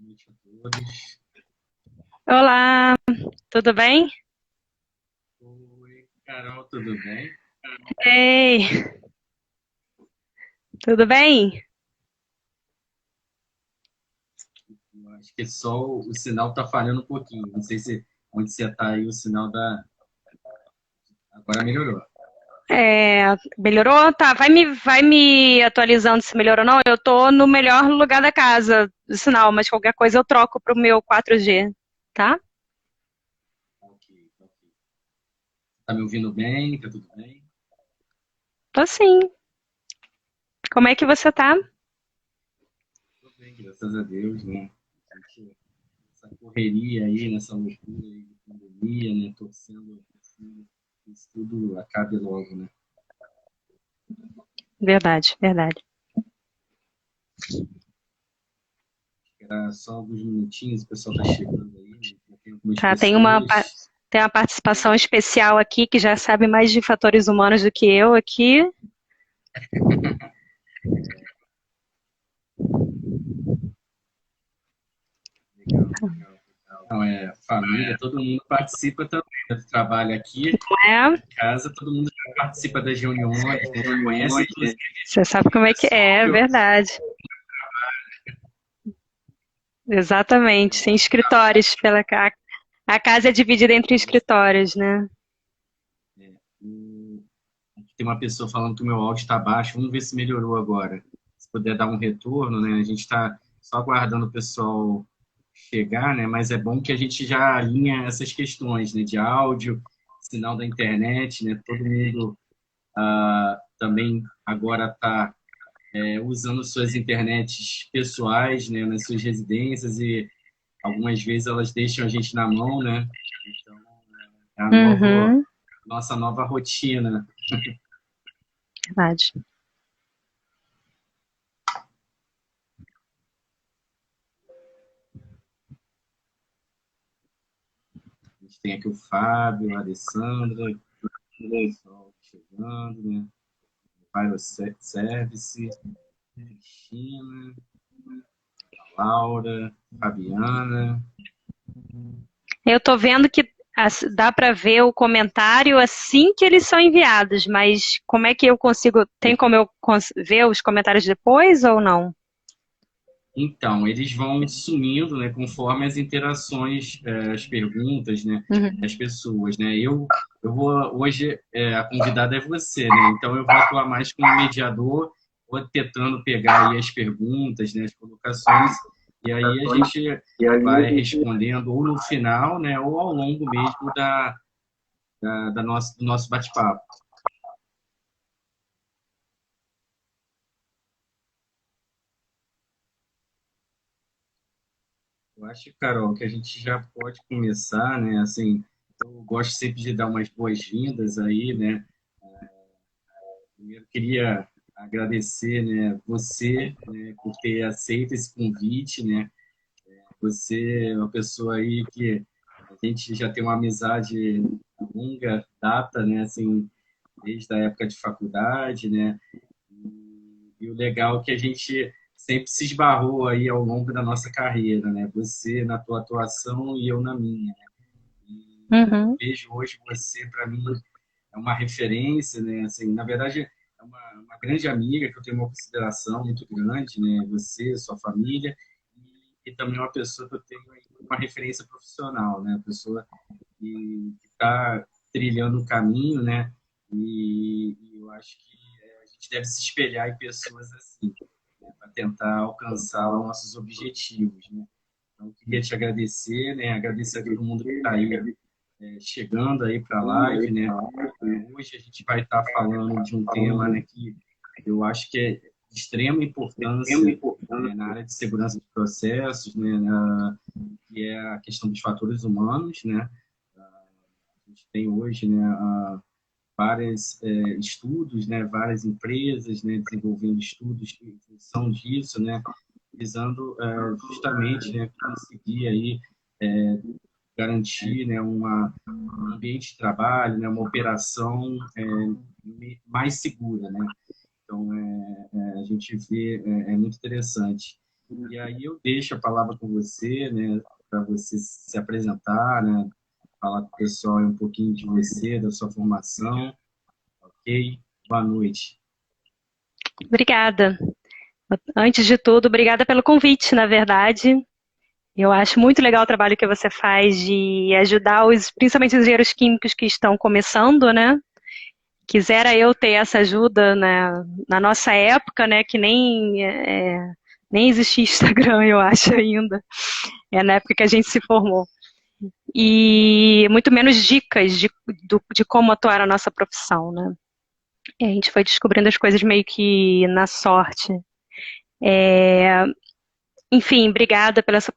Noite a todos. Olá, tudo bem? Oi, Carol, tudo bem? Ei, tudo bem? Eu acho que só o sinal tá falhando um pouquinho. Não sei se onde você tá aí o sinal da. Agora melhorou. Melhorou? Tá, vai me atualizando se melhorou ou não. Eu tô no melhor lugar da casa do sinal, mas qualquer coisa eu troco pro meu 4G, tá? Ok, ok. Tá me ouvindo bem? Tá tudo bem? Tô sim. Como é que você tá? Tô bem, graças a Deus, né? A gente, essa correria aí, nessa loucura aí de pandemia, né? Torcendo assim, que isso tudo acabe logo, né? Verdade, verdade. Era só alguns minutinhos, o pessoal tá chegando aí, né? Já tem algumas Tá, pessoas. tem uma participação especial aqui que já sabe mais de fatores humanos do que eu aqui. Legal, legal. Não, família, todo mundo participa também do trabalho aqui, É, em casa, todo mundo participa das reuniões, né? Te conhece, inclusive, você sabe como é que é, é pessoal. verdade. Exatamente, tem escritórios pela casa. A casa é dividida entre escritórios, né? Tem uma pessoa falando que o meu áudio está baixo, vamos ver se melhorou agora. Se puder dar um retorno, né? A gente está só aguardando o pessoal chegar, né? Mas é bom que a gente já alinha essas questões, né? De áudio, sinal da internet, né? Todo mundo também agora está usando suas internets pessoais, né, nas suas residências e algumas vezes elas deixam a gente na mão, né? Então, é Uhum, nossa nova rotina. verdade. A gente tem aqui o Fábio, a Alessandra, o pessoal chegando, né? Pyro Service, Cristina, Laura, Fabiana. Eu tô vendo que dá para ver o comentário assim que eles são enviados, mas como é que eu consigo? Tem como eu ver os comentários depois ou não? Então, eles vão sumindo, né, conforme as interações, as perguntas, né, Uhum. das pessoas, né? Eu vou hoje a convidada é você, né? Então eu vou atuar mais como mediador, vou tentando pegar aí as perguntas, né, as colocações, e aí a gente vai respondendo ou no final, né, ou ao longo mesmo do nosso bate-papo. Eu acho, Carol, que a gente já pode começar, né? Assim, eu gosto sempre de dar umas boas-vindas aí, né? Primeiro queria agradecer, né, você, né, por ter aceito esse convite, né? Você é uma pessoa aí que a gente já tem uma amizade de longa data, né? Assim, desde a época de faculdade, né? E o legal é que a gente sempre se esbarrou aí ao longo da nossa carreira, né? Você na tua atuação e eu na minha. E eu Uhum. vejo hoje você, para mim, é uma referência, né? Assim, na verdade, é uma grande amiga que eu tenho uma consideração muito grande, né? Você, sua família, e também uma pessoa que eu tenho uma referência profissional, né? Uma pessoa que está trilhando o caminho, né? E eu acho que a gente deve se espelhar em pessoas assim, né? Para tentar alcançar os nossos objetivos, né? Então, eu queria te agradecer, né? Agradecer a todo mundo que está aí chegando aí para a live, né? Hoje a gente vai estar falando de um tema, né, que eu acho que é de extrema importância, né, na área de segurança de processos, né, que é a questão dos fatores humanos, né? A gente tem hoje, né, vários estudos, né, várias empresas, né, desenvolvendo estudos em função disso, né, visando justamente, né, conseguir aí garantir, né, um ambiente de trabalho, né, uma operação mais segura, né? Então, a gente vê, é muito interessante. E aí eu deixo a palavra com você, né, para você se apresentar, né, falar com o pessoal um pouquinho de você, da sua formação, ok? Boa noite. Obrigada. Antes de tudo, obrigada pelo convite, na verdade. Eu acho muito legal o trabalho que você faz de ajudar principalmente os engenheiros químicos que estão começando, né? Quisera eu ter essa ajuda na nossa época, né? Que nem existia Instagram, eu acho ainda. É na época que a gente se formou. E muito menos dicas de como atuar na nossa profissão, né? E a gente foi descobrindo as coisas meio que na sorte. É, Enfim, obrigada por essa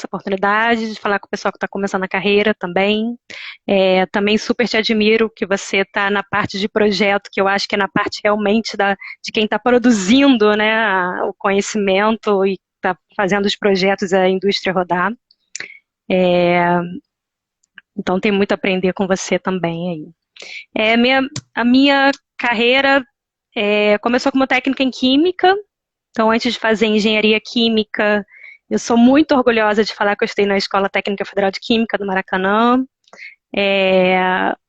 oportunidade de falar com o pessoal que está começando a carreira também. Também super te admiro que você está na parte de projeto, que eu acho que é na parte realmente de quem está produzindo, né, o conhecimento e está fazendo os projetos a indústria rodar. Então tem muito a aprender com você também aí. A minha carreira começou como técnica em química. Então, antes de fazer engenharia química, eu sou muito orgulhosa de falar que eu estudei na Escola Técnica Federal de Química do Maracanã.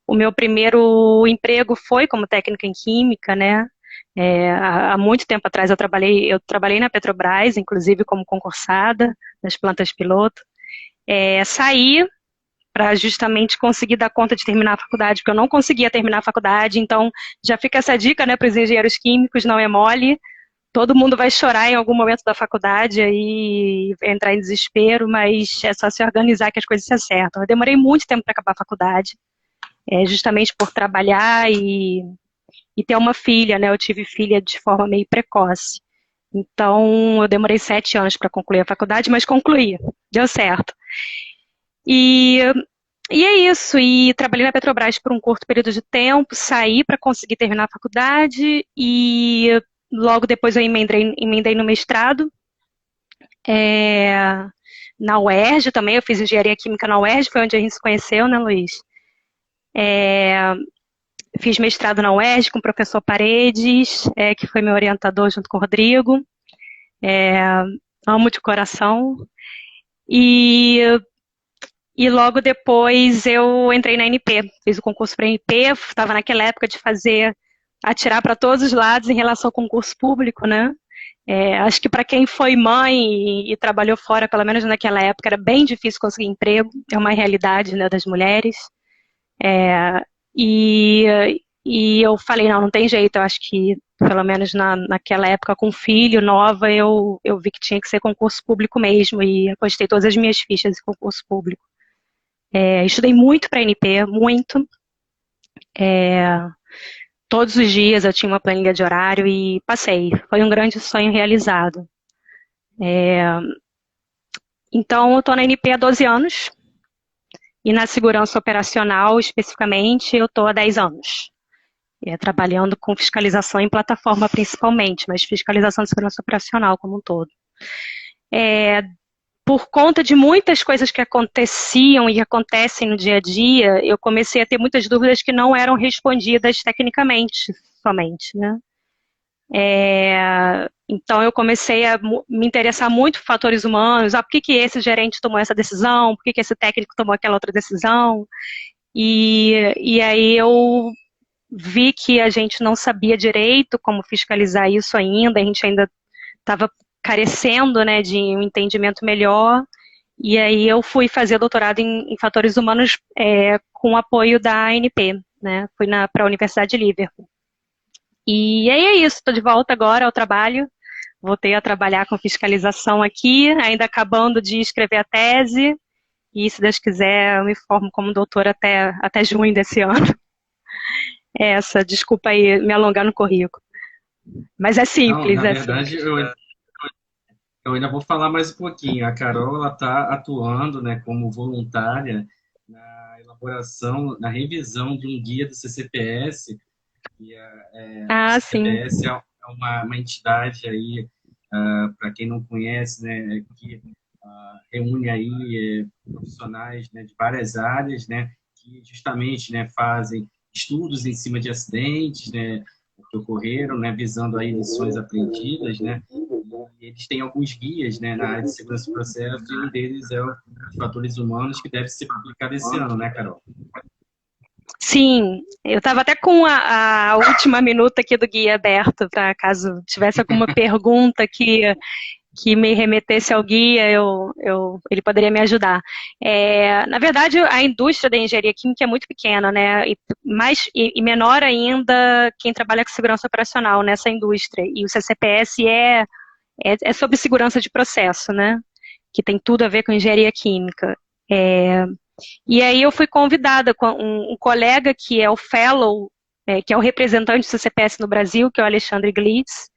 O meu primeiro emprego foi como técnica em química, né? Há muito tempo atrás eu trabalhei na Petrobras, inclusive como concursada nas plantas piloto. Saí para justamente conseguir dar conta de terminar a faculdade, porque eu não conseguia terminar a faculdade, então já fica essa dica, né, para os engenheiros químicos, não é mole. Todo mundo vai chorar em algum momento da faculdade e entrar em desespero, mas é só se organizar que as coisas se acertam. Eu demorei muito tempo para acabar a faculdade, justamente por trabalhar e ter uma filha, né? Eu tive filha de forma meio precoce. Então, eu demorei 7 anos para concluir a faculdade, mas concluí, deu certo. E, e é isso, e trabalhei na Petrobras por um curto período de tempo, saí para conseguir terminar a faculdade e logo depois eu emendei no mestrado, é, na UERJ também, eu fiz engenharia química na UERJ, foi onde a gente se conheceu, né, Luiz? Fiz mestrado na UERJ com o professor Paredes, que foi meu orientador junto com o Rodrigo, amo de coração, e E logo depois eu entrei na ANP, fiz o concurso para a ANP, estava naquela época de atirar para todos os lados em relação ao concurso público, né? Acho que para quem foi mãe e trabalhou fora, pelo menos naquela época, era bem difícil conseguir emprego, é uma realidade, né, das mulheres. E, e eu falei, não tem jeito, eu acho que, pelo menos naquela época, com filho, nova, eu vi que tinha que ser concurso público mesmo, e apostei todas as minhas fichas em concurso público. Estudei muito para a ANP, muito. Todos os dias eu tinha uma planilha de horário e passei. Foi um grande sonho realizado. Então, eu estou na ANP há 12 anos e na segurança operacional, especificamente, eu estou há 10 anos. Trabalhando com fiscalização em plataforma principalmente, mas fiscalização de segurança operacional como um todo. Por conta de muitas coisas que aconteciam e acontecem no dia a dia, eu comecei a ter muitas dúvidas que não eram respondidas tecnicamente somente, né? Então eu comecei a me interessar muito por fatores humanos, por que esse gerente tomou essa decisão, por que esse técnico tomou aquela outra decisão, e aí eu vi que a gente não sabia direito como fiscalizar isso ainda, a gente ainda estava carecendo, né, de um entendimento melhor, e aí eu fui fazer doutorado em fatores humanos com o apoio da ANP, né, fui para a Universidade de Liverpool. E aí é isso, estou de volta agora ao trabalho, voltei a trabalhar com fiscalização aqui, ainda acabando de escrever a tese, e se Deus quiser eu me formo como doutora até junho desse ano. Desculpa aí me alongar no currículo. Mas é Não, simples, na é verdade, simples. eu ainda vou falar mais um pouquinho. A Carol, ela está atuando, né, como voluntária na elaboração, na revisão de um guia do CCPS. E o Ah, sim. CCPS é uma entidade aí, para quem não conhece, né, que reúne aí profissionais, né, de várias áreas, né, que justamente, né, fazem estudos em cima de acidentes, né, que ocorreram, né, visando aí lições aprendidas, né, eles têm alguns guias, né, na área de segurança do processo, e um deles é os fatores humanos, que deve ser publicado esse ano, né, Carol? Sim, eu estava até com a última minuta aqui do guia aberto, para caso tivesse alguma pergunta que me remetesse ao guia, ele poderia me ajudar. Na verdade, a indústria da engenharia química é muito pequena, né? E menor ainda quem trabalha com segurança operacional nessa indústria. E o CCPS é sobre segurança de processo, né? Que tem tudo a ver com engenharia química. E aí eu fui convidada com um colega que é o fellow, que é o representante do CCPS no Brasil, que é o Alexandre Glitz.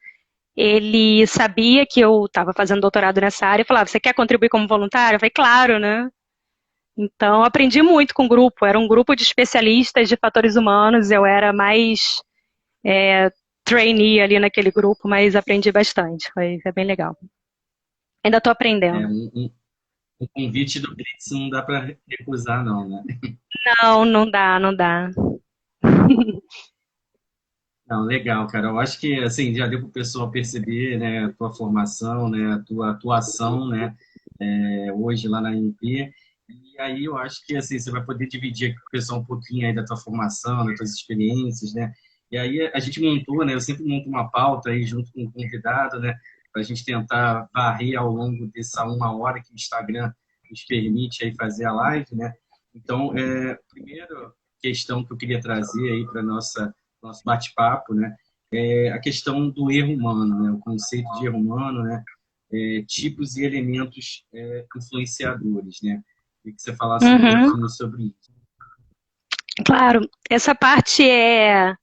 Ele sabia que eu estava fazendo doutorado nessa área e falava, você quer contribuir como voluntário? Eu falei, claro, né? Então, aprendi muito com o grupo. Era um grupo de especialistas de fatores humanos. Eu era mais trainee ali naquele grupo, mas aprendi bastante. Foi bem legal. Ainda estou aprendendo. O convite do Blitz não dá para recusar, não, né? Não, não dá, não dá. Não, legal, cara. Eu acho que, assim, já deu para o pessoal perceber, né, a tua formação, né, a tua atuação, né, hoje lá na AMP. E aí eu acho que, assim, você vai poder dividir aqui com o pessoal um pouquinho aí da tua formação, das tuas experiências, né? E aí a gente montou, né, eu sempre monto uma pauta aí junto com o convidado, né, para a gente tentar varrer ao longo dessa 1 hora que o Instagram nos permite aí fazer a live, né? Então, a primeira questão que eu queria trazer aí para nosso bate-papo, né, é a questão do erro humano, né, o conceito de erro humano, né, tipos e elementos influenciadores, né. Queria que você falasse um pouquinho sobre isso. Claro, essa parte é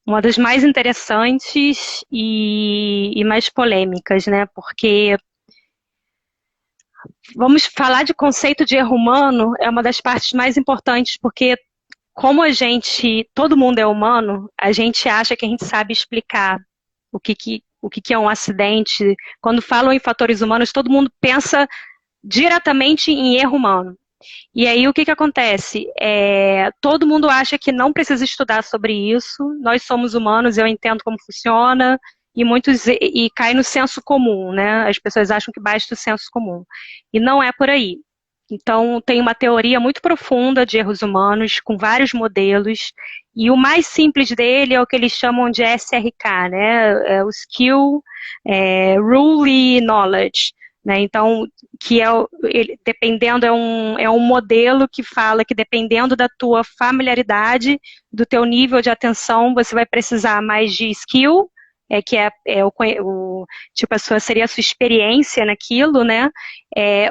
uma das mais interessantes e mais polêmicas, né? Porque vamos falar de conceito de erro humano é uma das partes mais importantes, porque como todo mundo é humano, a gente acha que a gente sabe explicar o que é um acidente. Quando falam em fatores humanos, todo mundo pensa diretamente em erro humano. E aí o que acontece? Todo mundo acha que não precisa estudar sobre isso, nós somos humanos, eu entendo como funciona, e cai no senso comum, né? As pessoas acham que basta o senso comum. E não é por aí. Então, tem uma teoria muito profunda de erros humanos, com vários modelos, e o mais simples dele é o que eles chamam de SRK, né? O Skill, Rule e Knowledge. Né? Então, dependendo, é um modelo que fala que dependendo da tua familiaridade, do teu nível de atenção, você vai precisar mais de skill, tipo, seria a sua experiência naquilo, né?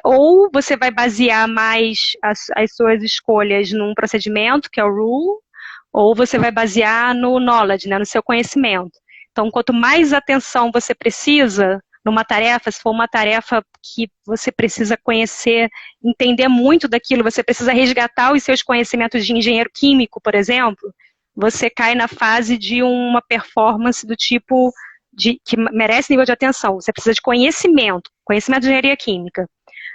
Ou você vai basear mais as suas escolhas num procedimento, que é o rule, ou você vai basear no knowledge, né? No seu conhecimento. Então, quanto mais atenção você precisa numa tarefa, se for uma tarefa que você precisa conhecer, entender muito daquilo, você precisa resgatar os seus conhecimentos de engenheiro químico, por exemplo, você cai na fase de uma performance do tipo que merece nível de atenção. Você precisa de conhecimento de engenharia química.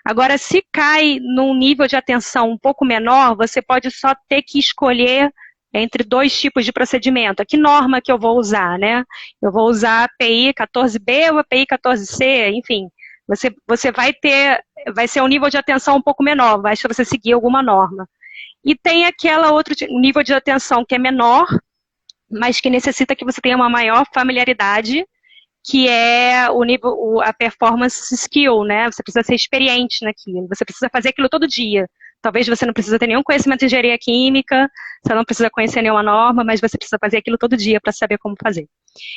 Agora, se cai num nível de atenção um pouco menor, você pode só ter que escolher entre 2 tipos de procedimento. Que norma que eu vou usar, né? Eu vou usar a API 14B ou a API 14C, enfim. Vai ser um nível de atenção um pouco menor, basta você seguir alguma norma. E tem aquela outro nível de atenção que é menor, mas que necessita que você tenha uma maior familiaridade, que é a performance skill, né? Você precisa ser experiente naquilo, você precisa fazer aquilo todo dia. Talvez você não precisa ter nenhum conhecimento de engenharia química, você não precisa conhecer nenhuma norma, mas você precisa fazer aquilo todo dia para saber como fazer.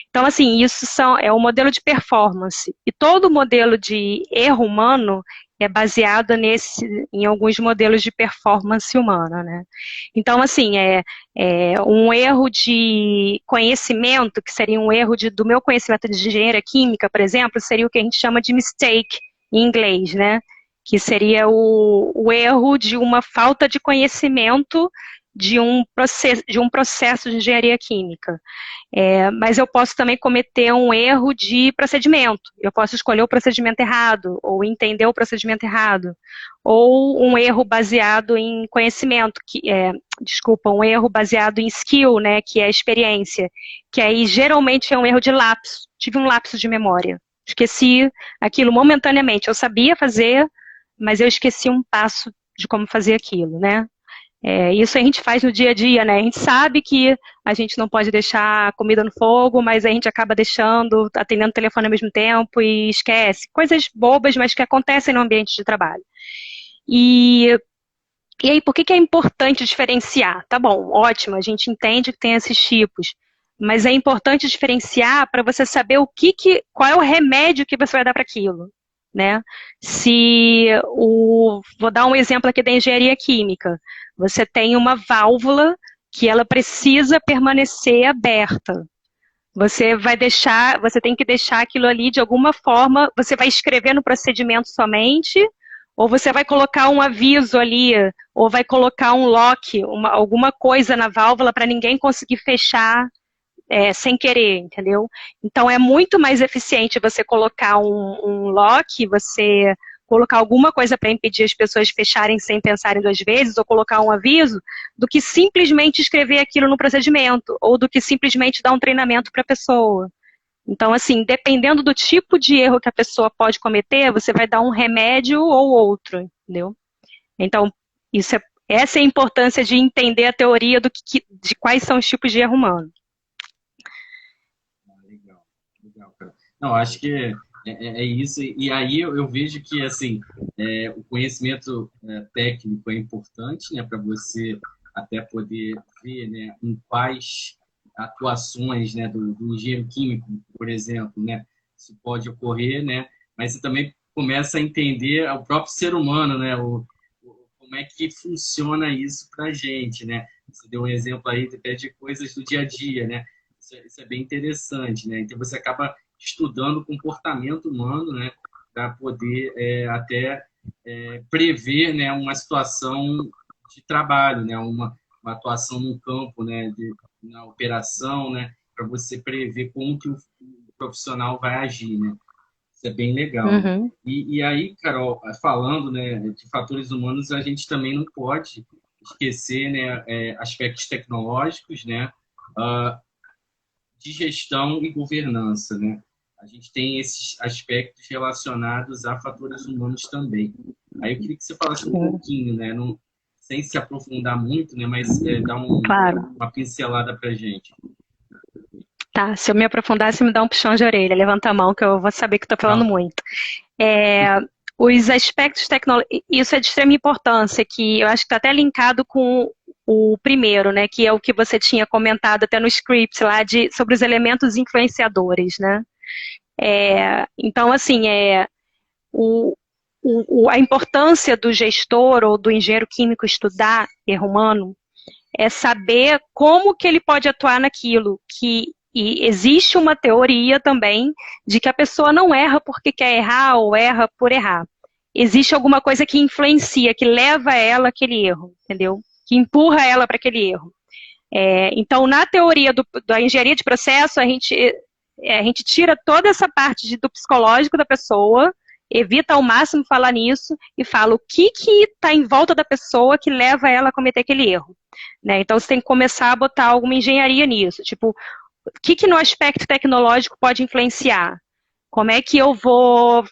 Então, assim, isso é um modelo de performance. E todo modelo de erro humano é baseado em alguns modelos de performance humana, né? Então, assim, um erro de conhecimento, que seria um erro do meu conhecimento de engenharia química, por exemplo, seria o que a gente chama de mistake em inglês, né? Que seria o erro de uma falta de conhecimento de um processo de engenharia química. Mas eu posso também cometer um erro de procedimento. Eu posso escolher o procedimento errado, ou entender o procedimento errado. Ou um erro baseado em conhecimento, um erro baseado em skill, né, que é experiência. Que aí geralmente é um erro de lapso. Tive um lapso de memória. esqueci aquilo momentaneamente. Eu sabia fazer, mas eu esqueci um passo de como fazer aquilo, né? Isso a gente faz no dia a dia, né? A gente sabe que a gente não pode deixar a comida no fogo, mas a gente acaba deixando, atendendo o telefone ao mesmo tempo e esquece. Coisas bobas, mas que acontecem no ambiente de trabalho. E aí, por que é importante diferenciar? Tá bom, ótimo, a gente entende que tem esses tipos, mas é importante diferenciar para você saber qual é o remédio que você vai dar para aquilo, né? Vou dar um exemplo aqui da engenharia química. Você tem uma válvula que ela precisa permanecer aberta. Você tem que deixar aquilo ali de alguma forma, você vai escrever no procedimento somente, ou você vai colocar um aviso ali, ou vai colocar um lock, alguma coisa na válvula para ninguém conseguir fechar sem querer, entendeu? Então é muito mais eficiente você colocar um lock, você colocar alguma coisa para impedir as pessoas de fecharem sem pensarem duas vezes, ou colocar um aviso, do que simplesmente escrever aquilo no procedimento, ou do que simplesmente dar um treinamento para a pessoa. Então, assim, dependendo do tipo de erro que a pessoa pode cometer, você vai dar um remédio ou outro, entendeu? Então, essa é a importância de entender a teoria de quais são os tipos de erro humano. Legal, legal, cara. Não, acho que é isso. E aí eu vejo que, assim, o conhecimento técnico é importante, né, para você até poder ver, né, em quais atuações, né, do engenheiro químico, por exemplo, né, isso pode ocorrer, né, mas você também começa a entender o próprio ser humano, né, como é que funciona isso para a gente, né? Você deu um exemplo aí até de coisas do dia a dia, né? Isso é bem interessante, né? Então você acaba estudando o comportamento humano, né? Para poder até prever, né, uma situação de trabalho, né? Uma atuação no campo, né? Na operação, né? Para você prever como que o profissional vai agir, né? Isso é bem legal. Uhum. E aí, Carol, falando, né, de fatores humanos, a gente também não pode esquecer, né, aspectos tecnológicos, né, de gestão e governança, né? A gente tem esses aspectos relacionados a fatores humanos também. Aí eu queria que você falasse um pouquinho, né, sem se aprofundar muito, né, mas dar Claro. uma pincelada para a gente. Tá, se eu me aprofundar, você me dá um puxão de orelha, levanta a mão que eu vou saber que estou falando Não. muito. Os aspectos tecnológicos, isso é de extrema importância, que eu acho que está até linkado com o primeiro, né, que é o que você tinha comentado até no script lá, sobre os elementos influenciadores, né. Então, assim, a importância do gestor ou do engenheiro químico estudar erro humano é saber como que ele pode atuar naquilo, e existe uma teoria também de que a pessoa não erra porque quer errar ou erra por errar. Existe alguma coisa que influencia, que leva ela àquele erro, entendeu? Que empurra ela para aquele erro. Então, na teoria da engenharia de processo, a gente tira toda essa parte do psicológico da pessoa, evita ao máximo falar nisso e fala o que está em volta da pessoa que leva ela a cometer aquele erro. Né? Então, você tem que começar a botar alguma engenharia nisso, tipo, o que no aspecto tecnológico pode influenciar? Como é que eu vou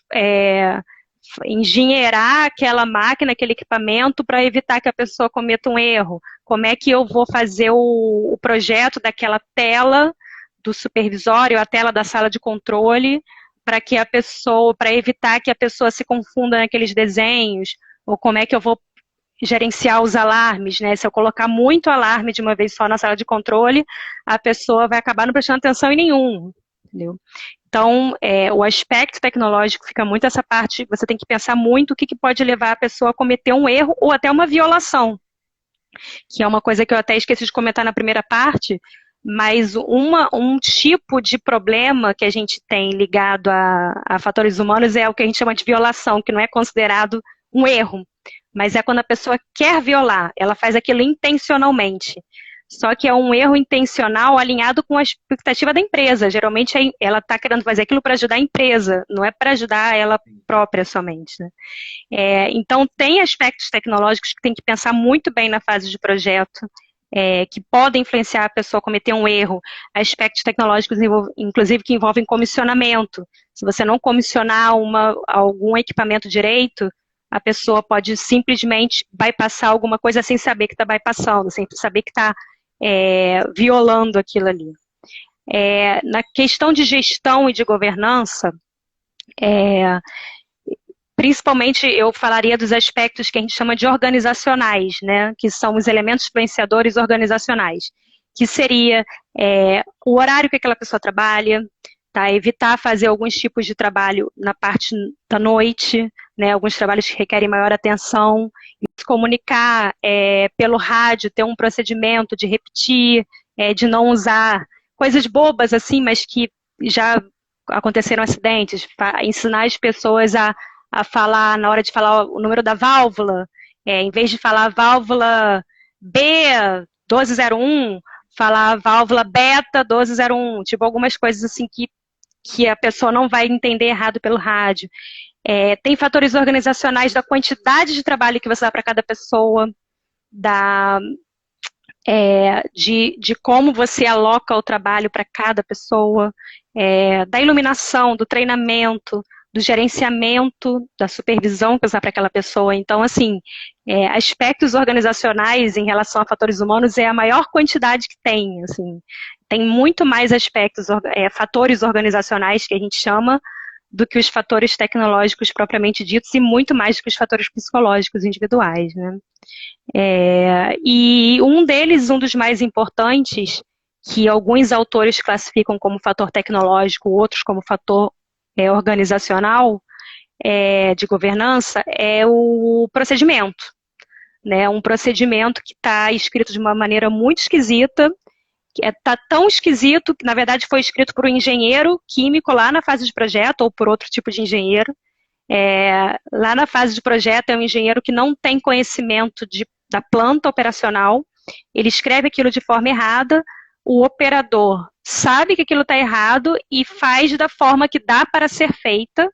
engenheirar aquela máquina, aquele equipamento para evitar que a pessoa cometa um erro? Como é que eu vou fazer o projeto daquela tela do supervisório, a tela da sala de controle, para evitar que a pessoa se confunda naqueles desenhos? Ou como é que eu vou gerenciar os alarmes, né? Se eu colocar muito alarme de uma vez só na sala de controle, a pessoa vai acabar não prestando atenção em nenhum, entendeu? Então, o aspecto tecnológico fica muito essa parte, você tem que pensar muito o que pode levar a pessoa a cometer um erro ou até uma violação, que é uma coisa que eu até esqueci de comentar na primeira parte, mas um tipo de problema que a gente tem ligado a fatores humanos é o que a gente chama de violação, que não é considerado um erro, mas é quando a pessoa quer violar, ela faz aquilo intencionalmente. Só que é um erro intencional alinhado com a expectativa da empresa. Geralmente ela está querendo fazer aquilo para ajudar a empresa, não é para ajudar ela própria somente. Né? Então tem aspectos tecnológicos que tem que pensar muito bem na fase de projeto. que podem influenciar a pessoa a cometer um erro, aspectos tecnológicos, inclusive, que envolvem comissionamento. Se você não comissionar algum equipamento direito, a pessoa pode simplesmente bypassar alguma coisa sem saber que está bypassando, sem saber que está violando aquilo ali. Na questão de gestão e de governança, principalmente eu falaria dos aspectos que a gente chama de organizacionais, né, que são os elementos influenciadores organizacionais, que seria o horário que aquela pessoa trabalha, tá, evitar fazer alguns tipos de trabalho na parte da noite, né, alguns trabalhos que requerem maior atenção, se comunicar pelo rádio, ter um procedimento de repetir, de não usar coisas bobas assim, mas que já aconteceram acidentes, ensinar as pessoas a falar, na hora de falar o número da válvula, em vez de falar válvula B1201, falar válvula beta 1201, tipo algumas coisas assim que a pessoa não vai entender errado pelo rádio. Tem fatores organizacionais da quantidade de trabalho que você dá para cada pessoa, de como você aloca o trabalho para cada pessoa, da iluminação, do treinamento, do gerenciamento, da supervisão que você dá para aquela pessoa. Então, assim, aspectos organizacionais em relação a fatores humanos é a maior quantidade que tem, assim. Tem muito mais aspectos, fatores organizacionais que a gente chama, do que os fatores tecnológicos propriamente ditos e muito mais do que os fatores psicológicos individuais, né? E um deles, um dos mais importantes, que alguns autores classificam como fator tecnológico, outros como fator organizacional, de governança, é o procedimento, né? Um procedimento que está escrito de uma maneira muito esquisita, está tão esquisito que, na verdade, foi escrito por um engenheiro químico lá na fase de projeto, ou por outro tipo de engenheiro. Lá na fase de projeto é um engenheiro que não tem conhecimento da planta operacional, ele escreve aquilo de forma errada, o operador sabe que aquilo está errado e faz da forma que dá para ser feita,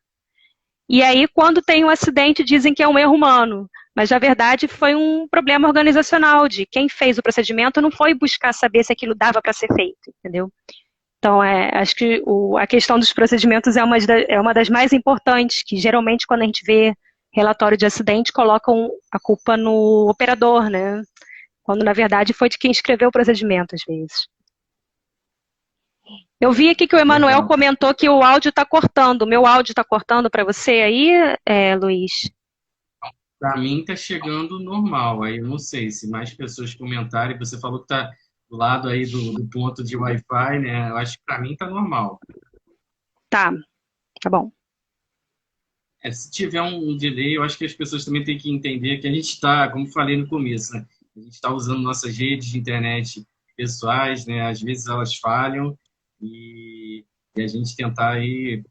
e aí quando tem um acidente dizem que é um erro humano, mas na verdade foi um problema organizacional, de quem fez o procedimento não foi buscar saber se aquilo dava para ser feito, entendeu? Então, acho que a questão dos procedimentos é uma das mais importantes, que geralmente quando a gente vê relatório de acidente, colocam a culpa no operador, né? Quando na verdade foi de quem escreveu o procedimento, às vezes. Eu vi aqui que o Emanuel Legal. comentou que o áudio está cortando. O meu áudio está cortando para você aí, Luiz? Para mim está chegando normal. Aí eu não sei se mais pessoas comentarem. Você falou que está do lado aí do ponto de Wi-Fi, né? Eu acho que para mim está normal. Tá bom. Se tiver um delay, eu acho que as pessoas também têm que entender que a gente está, como falei no começo, né? A gente está usando nossas redes de internet pessoais, né? Às vezes elas falham e a gente tentar aí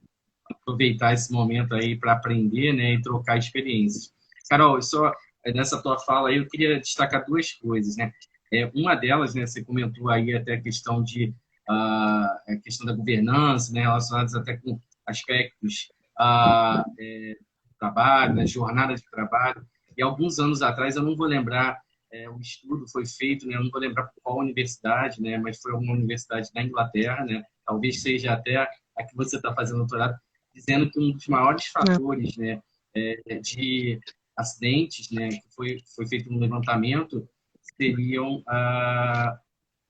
aproveitar esse momento aí para aprender, né? E trocar experiências. Carol, só nessa tua fala aí eu queria destacar duas coisas, né? Uma delas, né? Você comentou aí até a questão a questão da governança, né? Relacionados até com aspectos trabalho, né, jornada de trabalho. E alguns anos atrás, eu não vou lembrar, o estudo foi feito, né, eu não vou lembrar qual universidade, né, mas foi uma universidade da Inglaterra, né, talvez seja até a que você está fazendo doutorado, dizendo que um dos maiores fatores, né, de acidentes, né, que foi feito um levantamento, seriam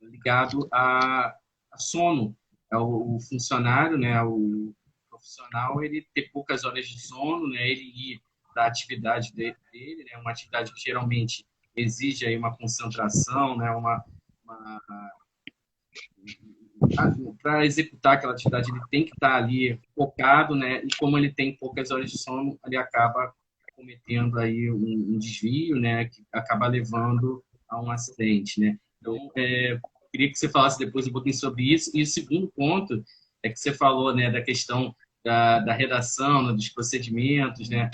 ligado a sono. O funcionário, né, o profissional, ele ter poucas horas de sono, né, ele ir da atividade dele, né, uma atividade que geralmente exige aí uma concentração, né, para executar aquela atividade ele tem que estar ali focado, né, e como ele tem poucas horas de sono, ele acaba cometendo aí um desvio, né, que acaba levando a um acidente, né. Então, queria que você falasse depois um pouquinho sobre isso. E o segundo ponto é que você falou, né, da questão da redação, né, dos procedimentos, né.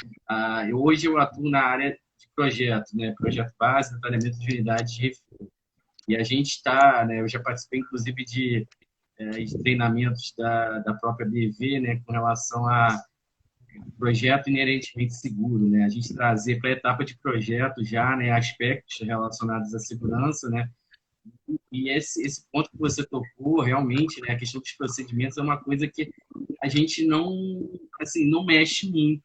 Hoje eu atuo na área de projeto, né, projeto base, detalhamento de unidades de refino. E a gente está, né, eu já participei inclusive de treinamentos da própria BV, né, com relação a projeto inerentemente seguro, né, a gente trazer para a etapa de projeto já, né, aspectos relacionados à segurança, né, E esse ponto que você tocou, realmente, né, a questão dos procedimentos é uma coisa que a gente não, assim, não mexe muito.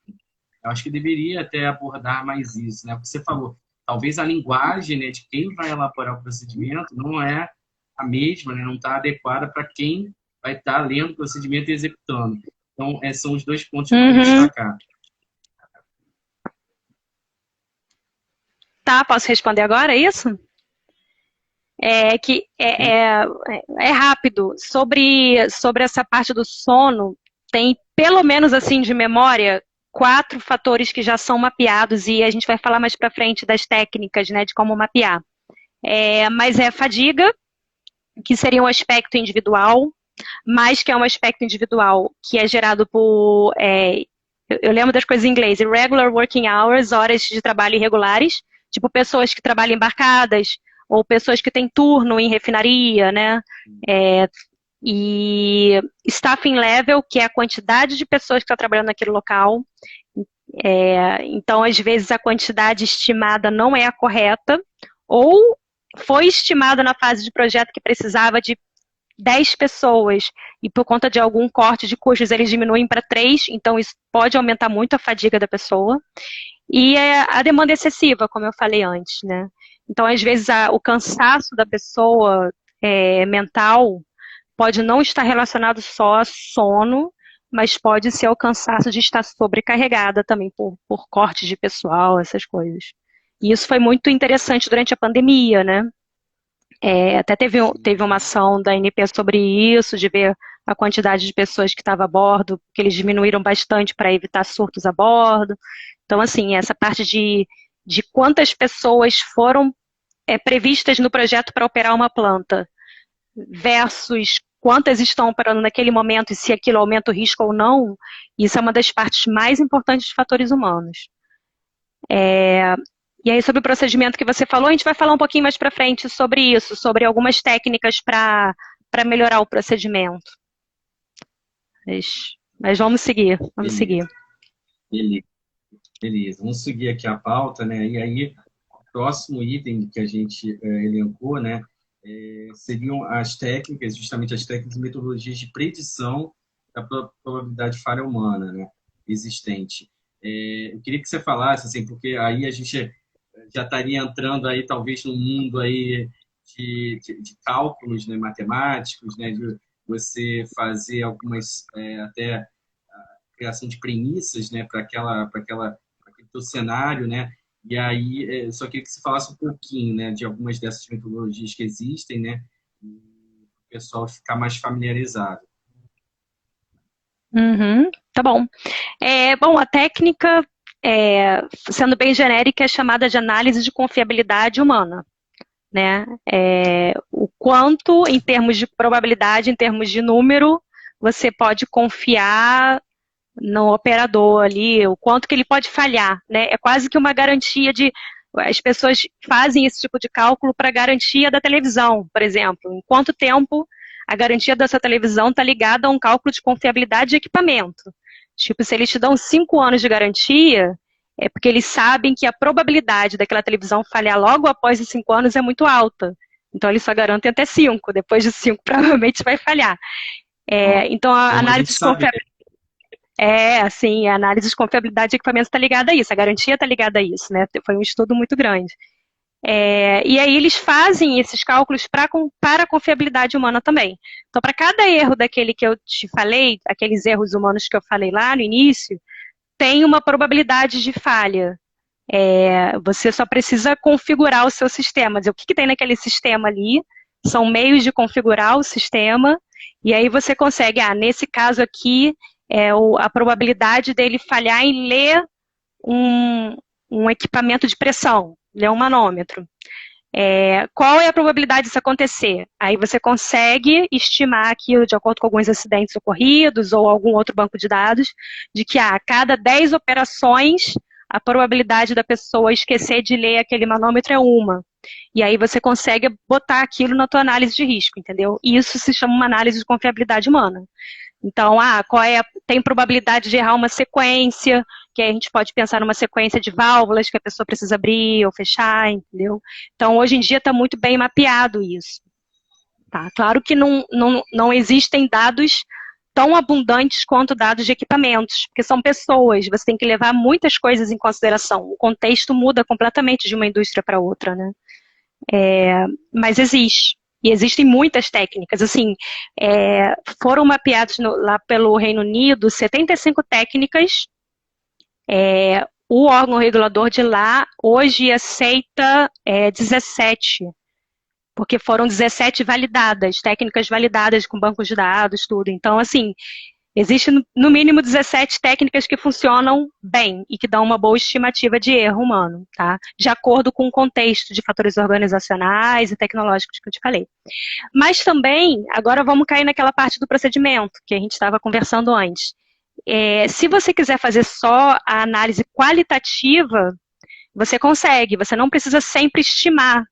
Eu acho que deveria até abordar mais isso, né? Porque você falou, talvez a linguagem, né, de quem vai elaborar o procedimento não é a mesma, né? Não está adequada para quem vai estar lendo o procedimento e executando. Então, são os dois pontos que eu queria Uhum. destacar. Tá, posso responder agora, é isso? É que é rápido. Sobre essa parte do sono, tem pelo menos assim de memória 4 fatores que já são mapeados e a gente vai falar mais para frente das técnicas, né, de como mapear. Mas é fadiga, que seria um aspecto individual, mas que é um aspecto individual que é gerado por eu lembro das coisas em inglês, irregular working hours, horas de trabalho irregulares, tipo pessoas que trabalham embarcadas, ou pessoas que têm turno em refinaria, né? E staffing level, que é a quantidade de pessoas que estão trabalhando naquele local. Então, às vezes, a quantidade estimada não é a correta, ou foi estimada na fase de projeto que precisava de 10 pessoas e por conta de algum corte de custos eles diminuem para 3, então isso pode aumentar muito a fadiga da pessoa. E a demanda excessiva, como eu falei antes, né? Então, às vezes, o cansaço da pessoa mental pode não estar relacionado só a sono, mas pode ser o cansaço de estar sobrecarregada também por corte de pessoal, essas coisas. E isso foi muito interessante durante a pandemia, né? Até teve uma ação da ANP sobre isso, de ver a quantidade de pessoas que estava a bordo, que eles diminuíram bastante para evitar surtos a bordo. Então, assim, essa parte de quantas pessoas foram previstas no projeto para operar uma planta versus quantas estão operando naquele momento e se aquilo aumenta o risco ou não, isso é uma das partes mais importantes de fatores humanos. E aí, sobre o procedimento que você falou, a gente vai falar um pouquinho mais para frente sobre isso, sobre algumas técnicas para melhorar o procedimento. Mas vamos seguir, vamos seguir. Beleza. Beleza. Vamos seguir aqui a pauta, né? E aí, o próximo item que a gente elencou, né, seriam as técnicas, justamente as técnicas e metodologias de predição da probabilidade de falha humana, né, existente. Eu queria que você falasse, assim, porque aí a gente já estaria entrando aí talvez no mundo aí de cálculos, né, matemáticos, né, de você fazer algumas até a criação de premissas, né, para aquele teu cenário, né. E aí só queria que você falasse um pouquinho, né, de algumas dessas metodologias que existem, né, e o pessoal ficar mais familiarizado. Uhum, tá bom. Bom, a técnica, sendo bem genérica, é chamada de análise de confiabilidade humana, né? O quanto, em termos de probabilidade, em termos de número, você pode confiar no operador ali, o quanto que ele pode falhar, né? É quase que uma garantia de... As pessoas fazem esse tipo de cálculo para garantia da televisão, por exemplo. Em quanto tempo a garantia dessa televisão está ligada a um cálculo de confiabilidade de equipamento. Tipo, se eles te dão 5 anos de garantia, é porque eles sabem que a probabilidade daquela televisão falhar logo após os 5 anos é muito alta. Então, eles só garantem até 5. Depois de 5, provavelmente vai falhar. Então, a análise de confiabilidade... assim, a análise de confiabilidade de equipamentos está ligada a isso, a garantia está ligada a isso, né? Foi um estudo muito grande. E aí eles fazem esses cálculos para a confiabilidade humana também. Então, para cada erro daquele que eu te falei, aqueles erros humanos que eu falei lá no início, tem uma probabilidade de falha. Você só precisa configurar o seu sistema. Dizer, o que tem naquele sistema ali? São meios de configurar o sistema, e aí você consegue, nesse caso aqui, a probabilidade dele falhar em ler um equipamento de pressão, ler um manômetro. Qual é a probabilidade disso acontecer? Aí você consegue estimar aquilo de acordo com alguns acidentes ocorridos ou algum outro banco de dados, de que a cada 10 operações, a probabilidade da pessoa esquecer de ler aquele manômetro é 1. E aí você consegue botar aquilo na tua análise de risco, entendeu? E isso se chama uma análise de confiabilidade humana. Então, tem probabilidade de errar uma sequência, que aí a gente pode pensar numa sequência de válvulas que a pessoa precisa abrir ou fechar, entendeu? Então, hoje em dia está muito bem mapeado isso. Tá? Claro que não existem dados tão abundantes quanto dados de equipamentos, porque são pessoas, você tem que levar muitas coisas em consideração. O contexto muda completamente de uma indústria para outra, né? Mas existe. E existem muitas técnicas. Assim, foram mapeados lá pelo Reino Unido 75 técnicas. O órgão regulador de lá hoje aceita 17, porque foram 17 validadas, técnicas validadas com bancos de dados, tudo. Então, assim, existem no mínimo 17 técnicas que funcionam bem e que dão uma boa estimativa de erro humano, tá? De acordo com o contexto de fatores organizacionais e tecnológicos que eu te falei. Mas também, agora vamos cair naquela parte do procedimento que a gente estava conversando antes. Se você quiser fazer só a análise qualitativa, você consegue, você não precisa sempre estimar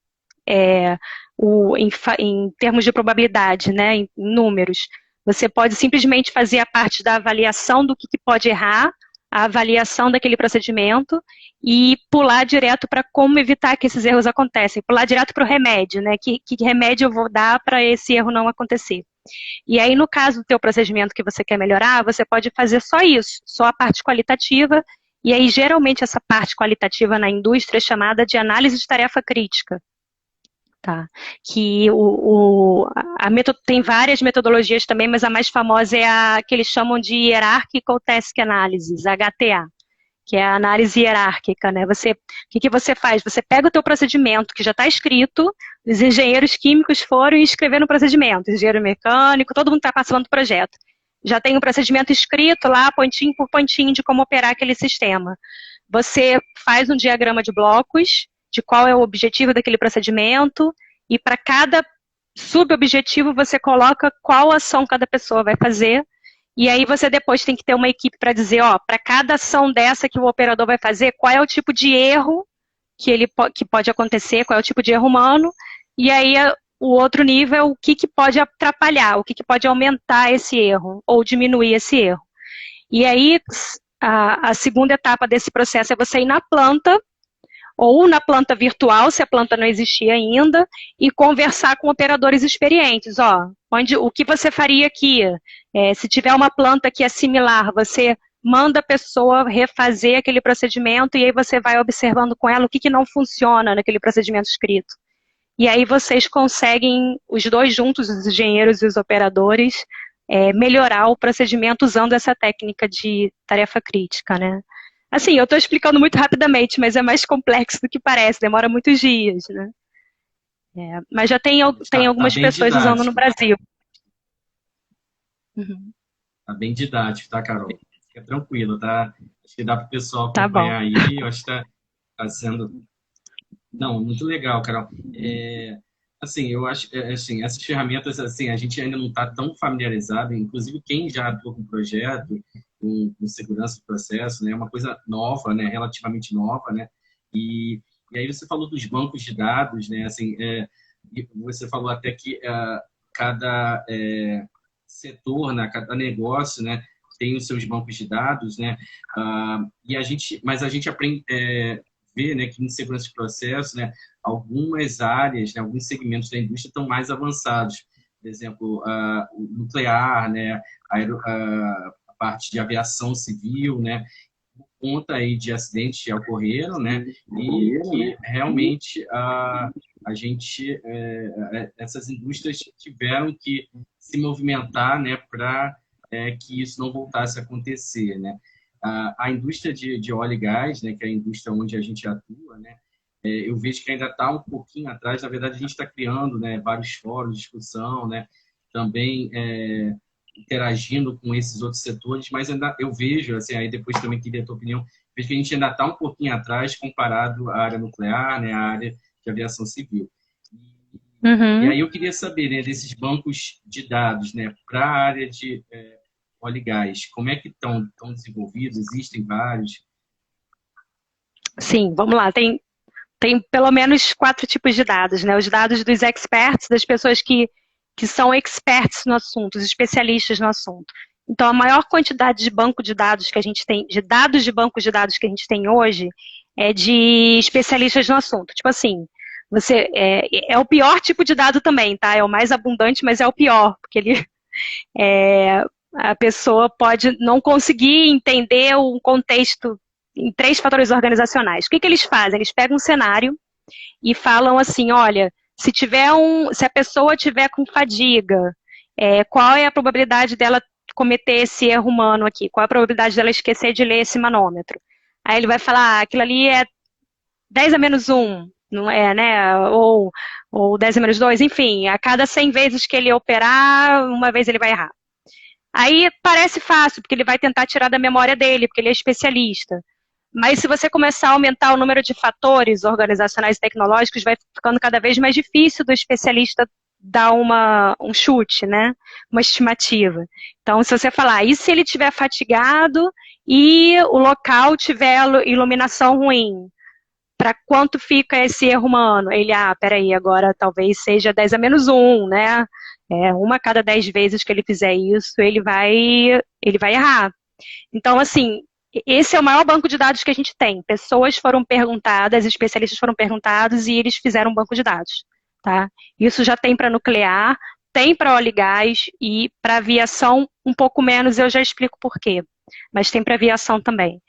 em termos de probabilidade, né, em números. Você pode simplesmente fazer a parte da avaliação do que pode errar, a avaliação daquele procedimento e pular direto para como evitar que esses erros aconteçam, pular direto para o remédio, né? Que remédio eu vou dar para esse erro não acontecer. E aí, no caso do teu procedimento que você quer melhorar, você pode fazer só isso, só a parte qualitativa, e aí geralmente essa parte qualitativa na indústria é chamada de análise de tarefa crítica. Tá. Que tem várias metodologias também, mas a mais famosa é a que eles chamam de Hierarchical Task Analysis, HTA, que é a análise hierárquica, né? O que você faz? Você pega o teu procedimento que já está escrito, os engenheiros químicos foram e escreveram o procedimento, engenheiro mecânico, todo mundo está participando do projeto. Já tem o procedimento escrito lá, pontinho por pontinho, de como operar aquele sistema. Você faz um diagrama de blocos, de qual é o objetivo daquele procedimento, e para cada subobjetivo você coloca qual ação cada pessoa vai fazer, e aí você depois tem que ter uma equipe para dizer, para cada ação dessa que o operador vai fazer, qual é o tipo de erro que pode acontecer, qual é o tipo de erro humano, e aí o outro nível, o que pode atrapalhar, o que pode aumentar esse erro, ou diminuir esse erro. E aí, a segunda etapa desse processo é você ir na planta, ou na planta virtual, se a planta não existia ainda, e conversar com operadores experientes. O que você faria aqui? Se tiver uma planta que é similar, você manda a pessoa refazer aquele procedimento e aí você vai observando com ela o que não funciona naquele procedimento escrito. E aí vocês conseguem, os dois juntos, os engenheiros e os operadores, melhorar o procedimento usando essa técnica de tarefa crítica, né? Assim, eu estou explicando muito rapidamente, mas é mais complexo do que parece, demora muitos dias, né? Mas já tem algumas pessoas usando no Brasil. Uhum. Tá bem didático, tá, Carol? Fica tranquilo, tá? Acho que dá para o pessoal acompanhar aí. Eu acho que tá sendo... Não, muito legal, Carol. Assim, eu acho, assim, essas ferramentas, assim, a gente ainda não está tão familiarizado, inclusive quem já atua com projeto, com segurança do processo, né, é uma coisa nova, né, relativamente nova, né, e aí você falou dos bancos de dados, né, assim, você falou até que cada setor, né, cada negócio, né, tem os seus bancos de dados, né, mas a gente aprende, vê, né, que em segurança de processo, né, algumas áreas, né, alguns segmentos da indústria estão mais avançados, por exemplo, o nuclear, né, a parte de aviação civil, né, por conta aí de acidentes que ocorreram, né, e que realmente essas indústrias tiveram que se movimentar, né, para que isso não voltasse a acontecer, né. A indústria de óleo e gás, né, que é a indústria onde a gente atua, né, eu vejo que ainda está um pouquinho atrás. Na verdade, a gente está criando, né, vários fóruns de discussão, né, também interagindo com esses outros setores, mas ainda eu vejo, assim, aí depois também queria a tua opinião, vejo que a gente ainda está um pouquinho atrás comparado à área nuclear, né, à área de aviação civil. Uhum. E aí eu queria saber, né, desses bancos de dados, né, para a área de óleo e gás, como é que estão desenvolvidos? Existem vários? Sim, vamos lá. Tem pelo menos 4 tipos de dados, né? Os dados dos experts, das pessoas que são experts no assunto, os especialistas no assunto. Então, a maior quantidade de banco de dados que a gente tem, de dados de bancos de dados que a gente tem hoje, é de especialistas no assunto. Tipo assim, É o pior tipo de dado também, tá? É o mais abundante, mas é o pior, porque é, a pessoa pode não conseguir entender um contexto em 3 fatores organizacionais. O que eles fazem? Eles pegam um cenário e falam assim, olha, se a pessoa tiver com fadiga, qual é a probabilidade dela cometer esse erro humano aqui? Qual é a probabilidade dela esquecer de ler esse manômetro? Aí ele vai falar, aquilo ali é 10 a menos 1, não é, né? Ou 10 a menos 2, enfim, a cada 100 vezes que ele operar, uma vez ele vai errar. Aí parece fácil, porque ele vai tentar tirar da memória dele, porque ele é especialista. Mas se você começar a aumentar o número de fatores organizacionais e tecnológicos, vai ficando cada vez mais difícil do especialista dar um chute, né? Uma estimativa. Então, se você falar, e se ele estiver fatigado e o local tiver iluminação ruim? Para quanto fica esse erro humano? Ele, peraí, agora talvez seja 10 a menos 1, né? Uma a cada 10 vezes que ele fizer isso, ele vai errar. Então, assim, esse é o maior banco de dados que a gente tem. Pessoas foram perguntadas, especialistas foram perguntados e eles fizeram um banco de dados, tá? Isso já tem para nuclear, tem para óleo e gás e para aviação um pouco menos, eu já explico por quê. Mas tem para aviação também.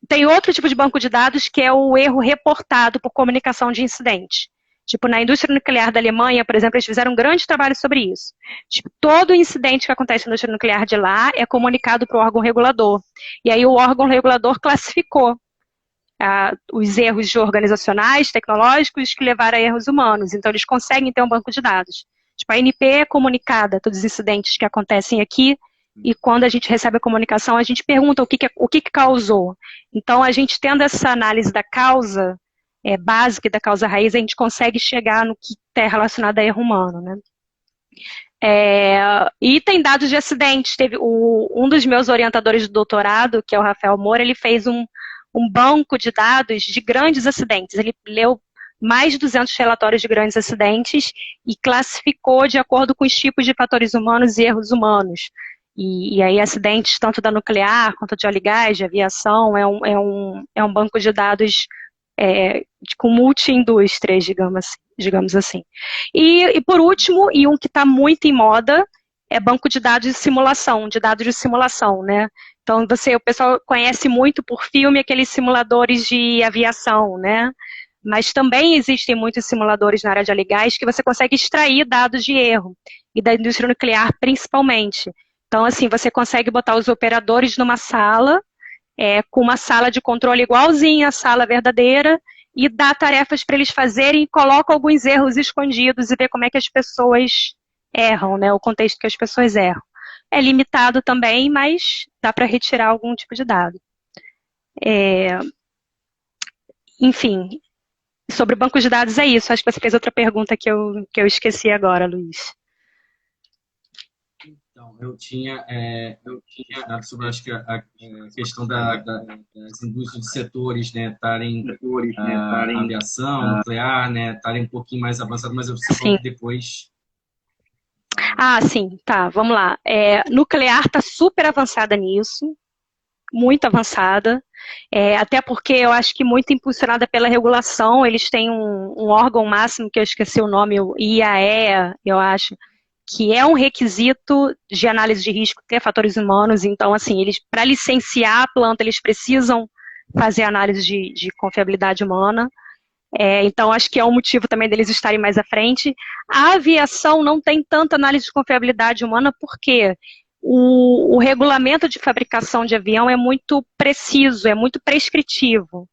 Tem outro tipo de banco de dados que é o erro reportado por comunicação de incidente. Tipo, na indústria nuclear da Alemanha, por exemplo, eles fizeram um grande trabalho sobre isso. Tipo, todo incidente que acontece na indústria nuclear de lá é comunicado para o órgão regulador. E aí o órgão regulador classificou os erros organizacionais, tecnológicos, que levaram a erros humanos. Então, eles conseguem ter um banco de dados. Tipo, a ANP é comunicada a todos os incidentes que acontecem aqui, e quando a gente recebe a comunicação, a gente pergunta o que causou. Então, a gente tendo essa análise da causa básica e da causa raiz, a gente consegue chegar no que está relacionado a erro humano, né? E tem dados de acidentes. Teve um dos meus orientadores do doutorado, que é o Rafael Moura, ele fez um banco de dados de grandes acidentes. Ele leu mais de 200 relatórios de grandes acidentes e classificou de acordo com os tipos de fatores humanos e erros humanos. E aí acidentes tanto da nuclear quanto de óleo e gás, de aviação, é um banco de dados com multi-indústrias, digamos assim. E por último, e um que está muito em moda, é banco de dados de dados de simulação, né? Então, o pessoal conhece muito por filme aqueles simuladores de aviação, né? Mas também existem muitos simuladores na área de óleo e gás que você consegue extrair dados de erro, e da indústria nuclear principalmente. Então, assim, você consegue botar os operadores numa sala, com uma sala de controle igualzinha à sala verdadeira, e dá tarefas para eles fazerem e coloca alguns erros escondidos e vê como é que as pessoas erram, né? O contexto que as pessoas erram. É limitado também, mas dá para retirar algum tipo de dado. Enfim, sobre bancos de dados é isso. Acho que você fez outra pergunta que eu esqueci agora, Luiz. Então, eu tinha sobre, acho que a questão das indústrias de setores, né, estarem aviação, nuclear, né, estarem um pouquinho mais avançados, mas eu preciso depois. Sim, tá, vamos lá. Nuclear está super avançada nisso, muito avançada, até porque eu acho que muito impulsionada pela regulação. Eles têm um órgão máximo, que eu esqueci o nome, o IAEA, eu acho, que é um requisito de análise de risco ter fatores humanos. Então, assim, para licenciar a planta, eles precisam fazer análise de confiabilidade humana. Então, acho que é um motivo também deles estarem mais à frente. A aviação não tem tanta análise de confiabilidade humana, porque o regulamento de fabricação de avião é muito preciso, é muito prescritivo.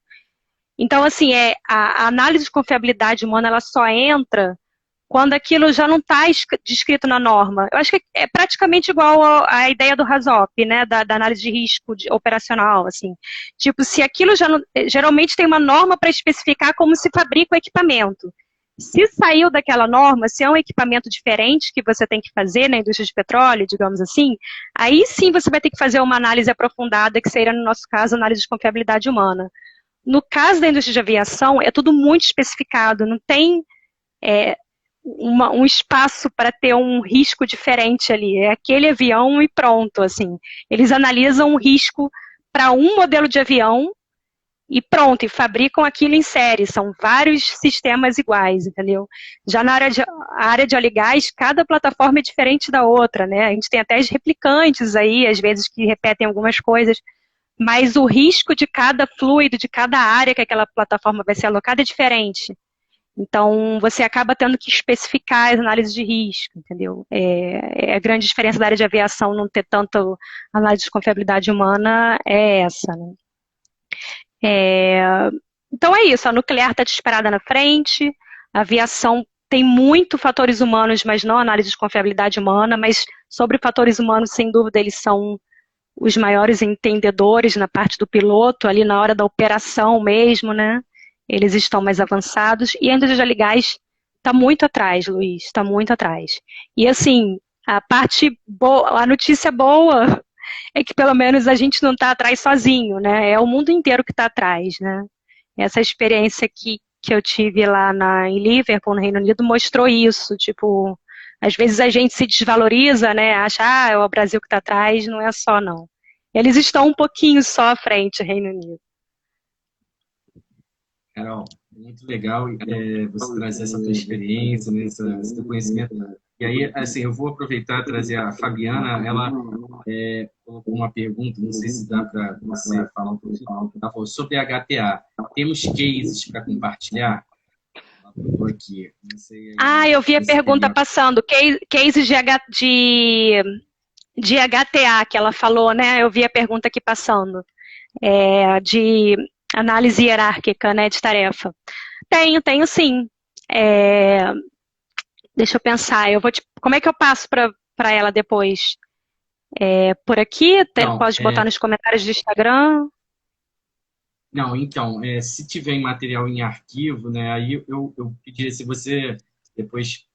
Então, assim, a análise de confiabilidade humana, ela só entra quando aquilo já não está descrito na norma. Eu acho que é praticamente igual à ideia do RASOP, né, da análise de risco operacional, assim. Tipo, se aquilo já não, geralmente tem uma norma para especificar como se fabrica o equipamento. Se saiu daquela norma, se é um equipamento diferente que você tem que fazer na indústria de petróleo, digamos assim, aí sim você vai ter que fazer uma análise aprofundada, que seria, no nosso caso, análise de confiabilidade humana. No caso da indústria de aviação, é tudo muito especificado, não tem um espaço para ter um risco diferente ali. É aquele avião e pronto, assim. Eles analisam o risco para um modelo de avião e pronto, e fabricam aquilo em série, são vários sistemas iguais, entendeu? Já na área de óleo e gás, cada plataforma é diferente da outra, né? A gente tem até os replicantes aí, às vezes, que repetem algumas coisas, mas o risco de cada fluido, de cada área que aquela plataforma vai ser alocada é diferente. Então, você acaba tendo que especificar as análises de risco, entendeu? A grande diferença da área de aviação não ter tanto análise de confiabilidade humana é essa, né? Então é isso, a nuclear está disparada na frente, a aviação tem muito fatores humanos, mas não análise de confiabilidade humana, mas sobre fatores humanos, sem dúvida, eles são os maiores entendedores na parte do piloto, ali na hora da operação mesmo, né? Eles estão mais avançados, e a indústria de gás está muito atrás, Luiz, está muito atrás. E assim, a parte boa, a notícia boa é que pelo menos a gente não está atrás sozinho, né? É o mundo inteiro que está atrás, né? Essa experiência que eu tive lá em Liverpool, no Reino Unido, mostrou isso. Tipo, às vezes a gente se desvaloriza, né? Acha, é o Brasil que está atrás, não é só, não. Eles estão um pouquinho só à frente, Reino Unido. Carol, muito legal você trazer essa tua experiência, né, esse teu conhecimento. E aí, assim, eu vou aproveitar e trazer a Fabiana, ela colocou uma pergunta, não sei se dá para você falar um pouquinho. Ela falou sobre HTA. Temos cases para compartilhar? Ela colocou aqui. Não sei eu vi a pergunta passando. Cases de HTA que ela falou, né? Eu vi a pergunta aqui passando. De análise hierárquica, né, de tarefa. Tenho sim. Deixa eu pensar, como é que eu passo para ela depois? Por aqui? Então, pode botar nos comentários do Instagram? Não, então, se tiver em material em arquivo, né, aí eu pediria, se você depois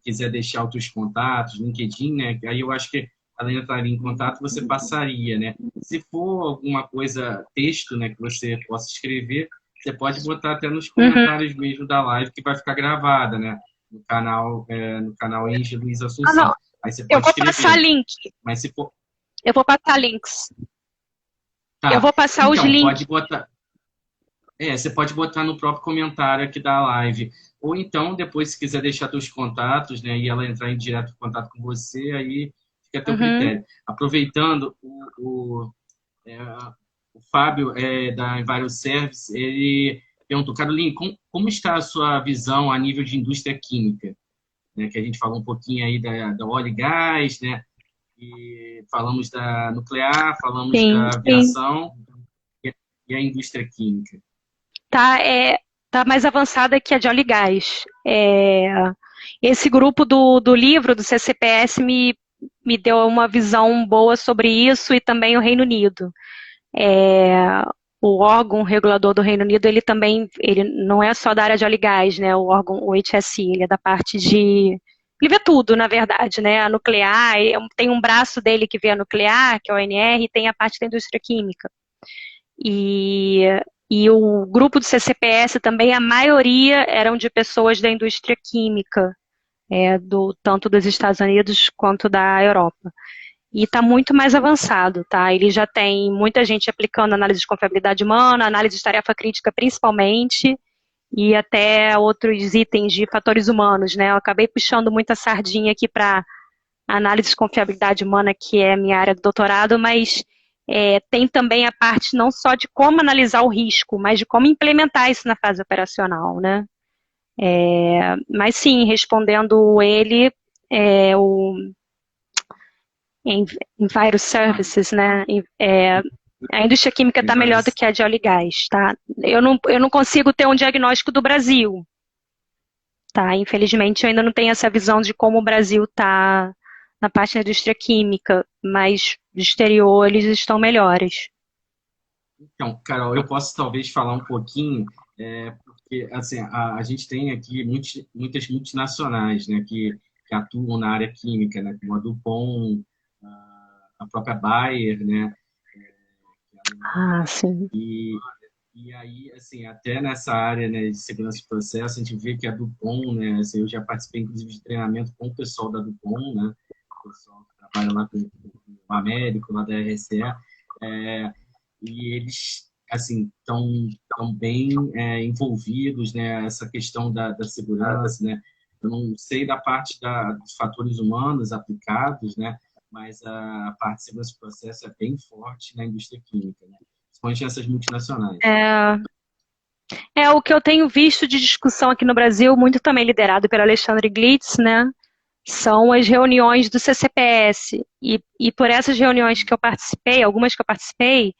quiser deixar os seus contatos, LinkedIn, né, aí eu acho que ela entraria em contato, você passaria, né? Se for alguma coisa, texto, né, que você possa escrever, você pode botar até nos comentários mesmo da live, que vai ficar gravada, né, no canal Enge Luiz Assunção. Aí você eu pode vou passar link. Mas se for... Eu vou passar links. Tá. Eu vou passar os links. Pode botar... você pode botar no próprio comentário aqui da live. Ou então, depois, se quiser deixar seus contatos, né, e ela entrar em direto contato com você, aí fica a teu critério. Aproveitando, o Fábio, da Enviro Service, ele perguntou, Caroline, como está a sua visão a nível de indústria química? Né, que a gente falou um pouquinho aí da óleo e gás, né? E falamos da nuclear, falamos da aviação e a indústria química. Tá mais avançada que a de óleo e gás. Esse grupo do livro, do CCPS, me deu uma visão boa sobre isso, e também o Reino Unido. O órgão regulador do Reino Unido, ele não é só da área de óleo e gás, né? O órgão, o HSE, ele é da parte de... Ele vê tudo, na verdade, né? A nuclear, tem um braço dele que vê a nuclear, que é o ONR, e tem a parte da indústria química. E o grupo do CCPS também, a maioria eram de pessoas da indústria química, tanto dos Estados Unidos quanto da Europa. E está muito mais avançado, tá? Ele já tem muita gente aplicando análise de confiabilidade humana, análise de tarefa crítica principalmente, e até outros itens de fatores humanos, né? Eu acabei puxando muita sardinha aqui para análise de confiabilidade humana, que é a minha área do doutorado, mas tem também a parte não só de como analisar o risco, mas de como implementar isso na fase operacional, né? Mas sim, respondendo ele, o Enviro Services, né? A indústria química está melhor do que a de óleo e gás, tá? Eu não consigo ter um diagnóstico do Brasil, tá? Infelizmente, eu ainda não tenho essa visão de como o Brasil está na parte da indústria química, mas do exterior eles estão melhores. Então, Carol, eu posso talvez falar um pouquinho, porque assim, a gente tem aqui muitas multinacionais, né, que atuam na área química, né, como a DuPont, a própria Bayer, né, sim. E aí, assim, até nessa área, né, de segurança de processo, a gente vê que a DuPont, né, assim, eu já participei, inclusive, de treinamento com o pessoal da DuPont, né, o pessoal que trabalha lá com o Américo, lá da RCE, e eles, assim, tão bem envolvidos, né? Essa questão da segurança, né? Eu não sei da parte dos fatores humanos aplicados, né? Mas a parte de segurança do processo é bem forte na indústria química, né? Principalmente nessas multinacionais. É o que eu tenho visto de discussão aqui no Brasil, muito também liderado pelo Alexandre Glitz, né? São as reuniões do CCPS. E por essas reuniões que eu participei, algumas que eu participei,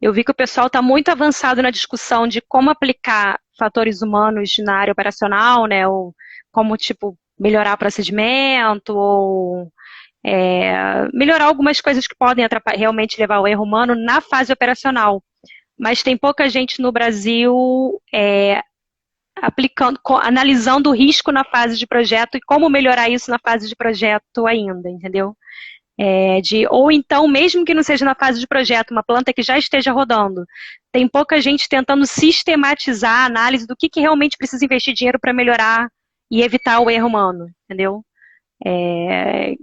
eu vi que o pessoal está muito avançado na discussão de como aplicar fatores humanos na área operacional, né? Ou como, tipo, melhorar o procedimento, ou melhorar algumas coisas que podem realmente levar ao erro humano na fase operacional. Mas tem pouca gente no Brasil analisando o risco na fase de projeto e como melhorar isso na fase de projeto ainda, entendeu? Ou então, mesmo que não seja na fase de projeto, uma planta que já esteja rodando, tem pouca gente tentando sistematizar a análise do que realmente precisa investir dinheiro para melhorar e evitar o erro humano, entendeu?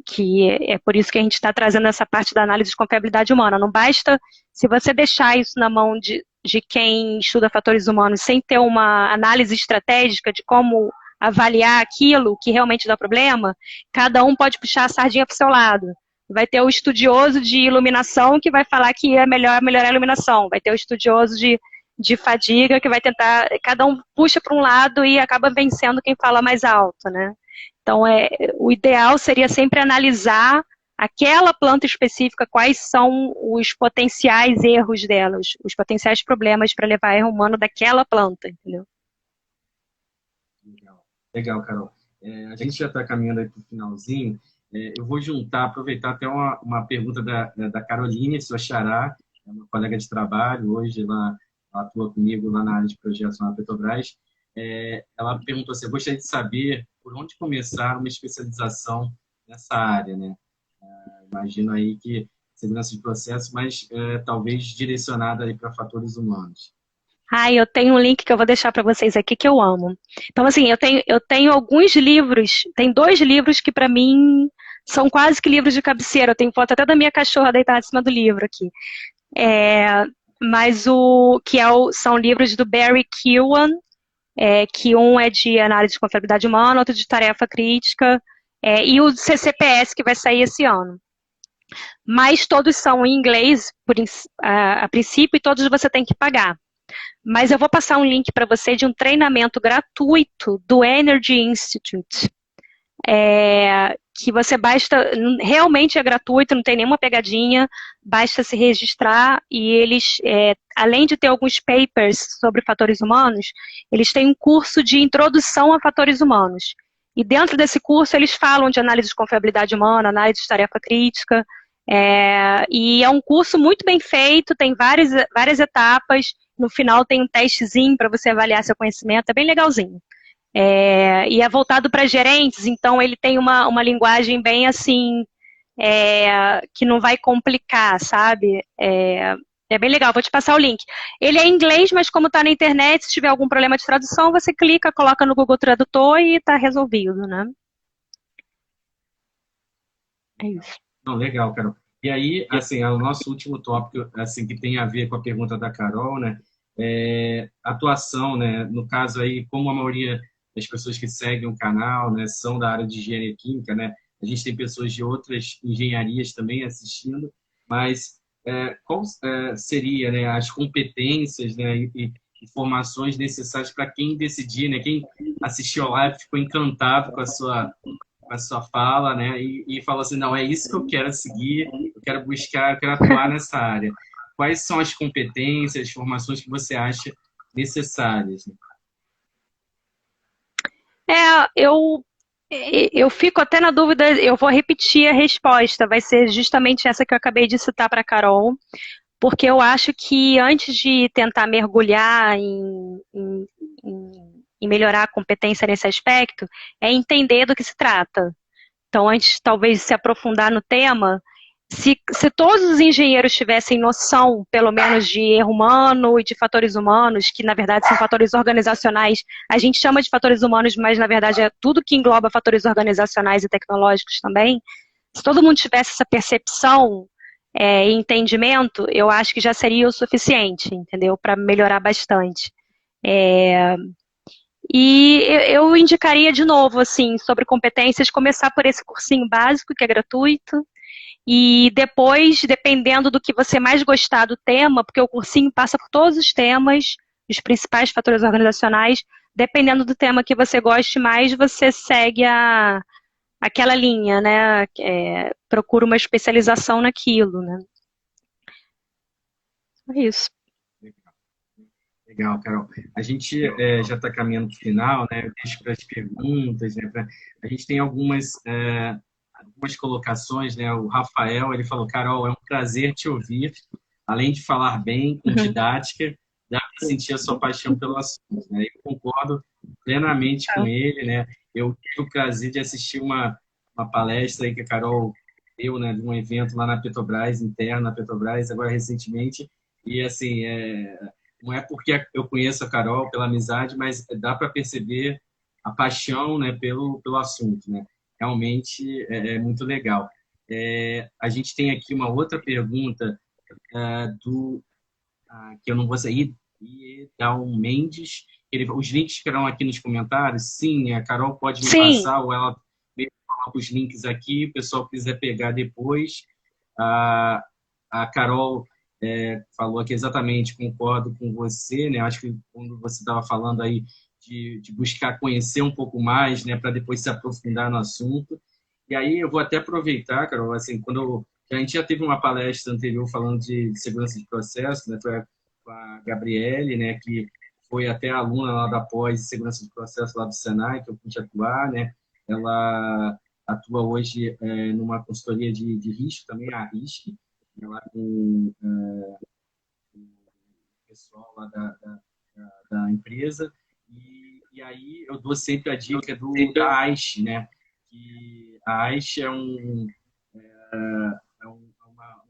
Que é por isso que a gente está trazendo essa parte da análise de confiabilidade humana. Não basta, se você deixar isso na mão de quem estuda fatores humanos sem ter uma análise estratégica de como avaliar aquilo que realmente dá problema, cada um pode puxar a sardinha para o seu lado. Vai ter o estudioso de iluminação que vai falar que é melhor melhorar a iluminação. Vai ter o estudioso de fadiga que vai tentar... Cada um puxa para um lado e acaba vencendo quem fala mais alto, né? Então, o ideal seria sempre analisar aquela planta específica, quais são os potenciais erros dela, os potenciais problemas para levar erro humano daquela planta, entendeu? Legal, Carol. A gente já está caminhando aí para o finalzinho. Eu vou aproveitar até uma pergunta da Caroline, sua xará, uma colega de trabalho, hoje ela atua comigo lá na área de projetos na Petrobras. Ela perguntou assim, eu gostaria de saber por onde começar uma especialização nessa área, né? Imagino aí que segurança de processo, mas talvez direcionada aí para fatores humanos. Eu tenho um link que eu vou deixar para vocês aqui que eu amo. Então, assim, eu tenho alguns livros, tem 2 livros que para mim são quase que livros de cabeceira. Eu tenho foto até da minha cachorra deitada em cima do livro aqui. Mas são livros do Barry Keoghan, que um é de análise de confiabilidade humana, outro de tarefa crítica, e o CCPS que vai sair esse ano. Mas todos são em inglês, a princípio, e todos você tem que pagar. Mas eu vou passar um link para você de um treinamento gratuito do Energy Institute, que você realmente é gratuito, não tem nenhuma pegadinha, basta se registrar e eles, além de ter alguns papers sobre fatores humanos, eles têm um curso de introdução a fatores humanos. E dentro desse curso eles falam de análise de confiabilidade humana, análise de tarefa crítica, e é um curso muito bem feito, tem várias etapas, no final tem um testezinho para você avaliar seu conhecimento, é bem legalzinho. E é voltado para gerentes, então ele tem uma linguagem bem assim, que não vai complicar, sabe? É bem legal, vou te passar o link. Ele é em inglês, mas como está na internet, se tiver algum problema de tradução, você clica, coloca no Google Tradutor e está resolvido, né? É isso. Não, legal, Carol. E aí, assim, o nosso último tópico, assim, que tem a ver com a pergunta da Carol, né? Atuação, né? No caso aí, como a maioria das pessoas que seguem o canal, né, são da área de engenharia química, né? A gente tem pessoas de outras engenharias também assistindo, mas qual seria, né, as competências, né, e informações necessárias para quem decidir, né? Quem assistiu a live ficou encantado com a sua fala, né? E falou assim, não, é isso que eu quero seguir, eu quero buscar, eu quero atuar nessa área. Quais são as competências, as formações que você acha necessárias? Eu fico até na dúvida, eu vou repetir a resposta, vai ser justamente essa que eu acabei de citar para a Carol, porque eu acho que antes de tentar mergulhar em melhorar a competência nesse aspecto, é entender do que se trata. Então, antes talvez de se aprofundar no tema, se todos os engenheiros tivessem noção, pelo menos, de erro humano e de fatores humanos, que na verdade são fatores organizacionais, a gente chama de fatores humanos, mas na verdade é tudo que engloba fatores organizacionais e tecnológicos também, se todo mundo tivesse essa percepção, e entendimento, eu acho que já seria o suficiente, entendeu? Para melhorar bastante. É, e eu indicaria de novo, assim, sobre competências, começar por esse cursinho básico, que é gratuito, e depois, dependendo do que você mais gostar do tema, porque o cursinho passa por todos os temas, os principais fatores organizacionais, dependendo do tema que você goste mais, você segue aquela linha, né? Procura uma especialização naquilo, né? É isso. Legal, Carol. A gente já está caminhando para o final, né? Eu deixo para as perguntas, né? A gente tem algumas colocações, né? O Rafael, ele falou, Carol, é um prazer te ouvir. Além de falar bem, com Uhum. didática, dá para sentir a sua paixão pelo assunto, né? Eu concordo plenamente com ele, né? Eu tive o prazer de assistir uma palestra aí que a Carol deu, né? De um evento lá na Petrobras, interno na Petrobras, agora recentemente, e assim, não é porque eu conheço a Carol pela amizade, mas dá para perceber a paixão, né, pelo assunto, né? Realmente é muito legal. A gente tem aqui uma outra pergunta que eu não vou sair, e dá um Mendes. Os links ficarão aqui nos comentários. Sim, a Carol pode me Sim, passar, ou ela mesmo coloca os links aqui, o pessoal quiser pegar depois. A, a Carol falou aqui exatamente, concordo com você, né? Acho que quando você estava falando aí de buscar conhecer um pouco mais, né, para depois se aprofundar no assunto. E aí eu vou até aproveitar, Carol, assim, a gente já teve uma palestra anterior falando de segurança de processo, né, foi com a Gabriele, né, que foi até aluna lá da pós de segurança de processo lá do Senai, que eu pude atuar, né, ela atua hoje numa consultoria de risco também, a RISC, né, lá com o pessoal lá da empresa, e aí eu dou sempre a dica da AISH, né, que a AISH um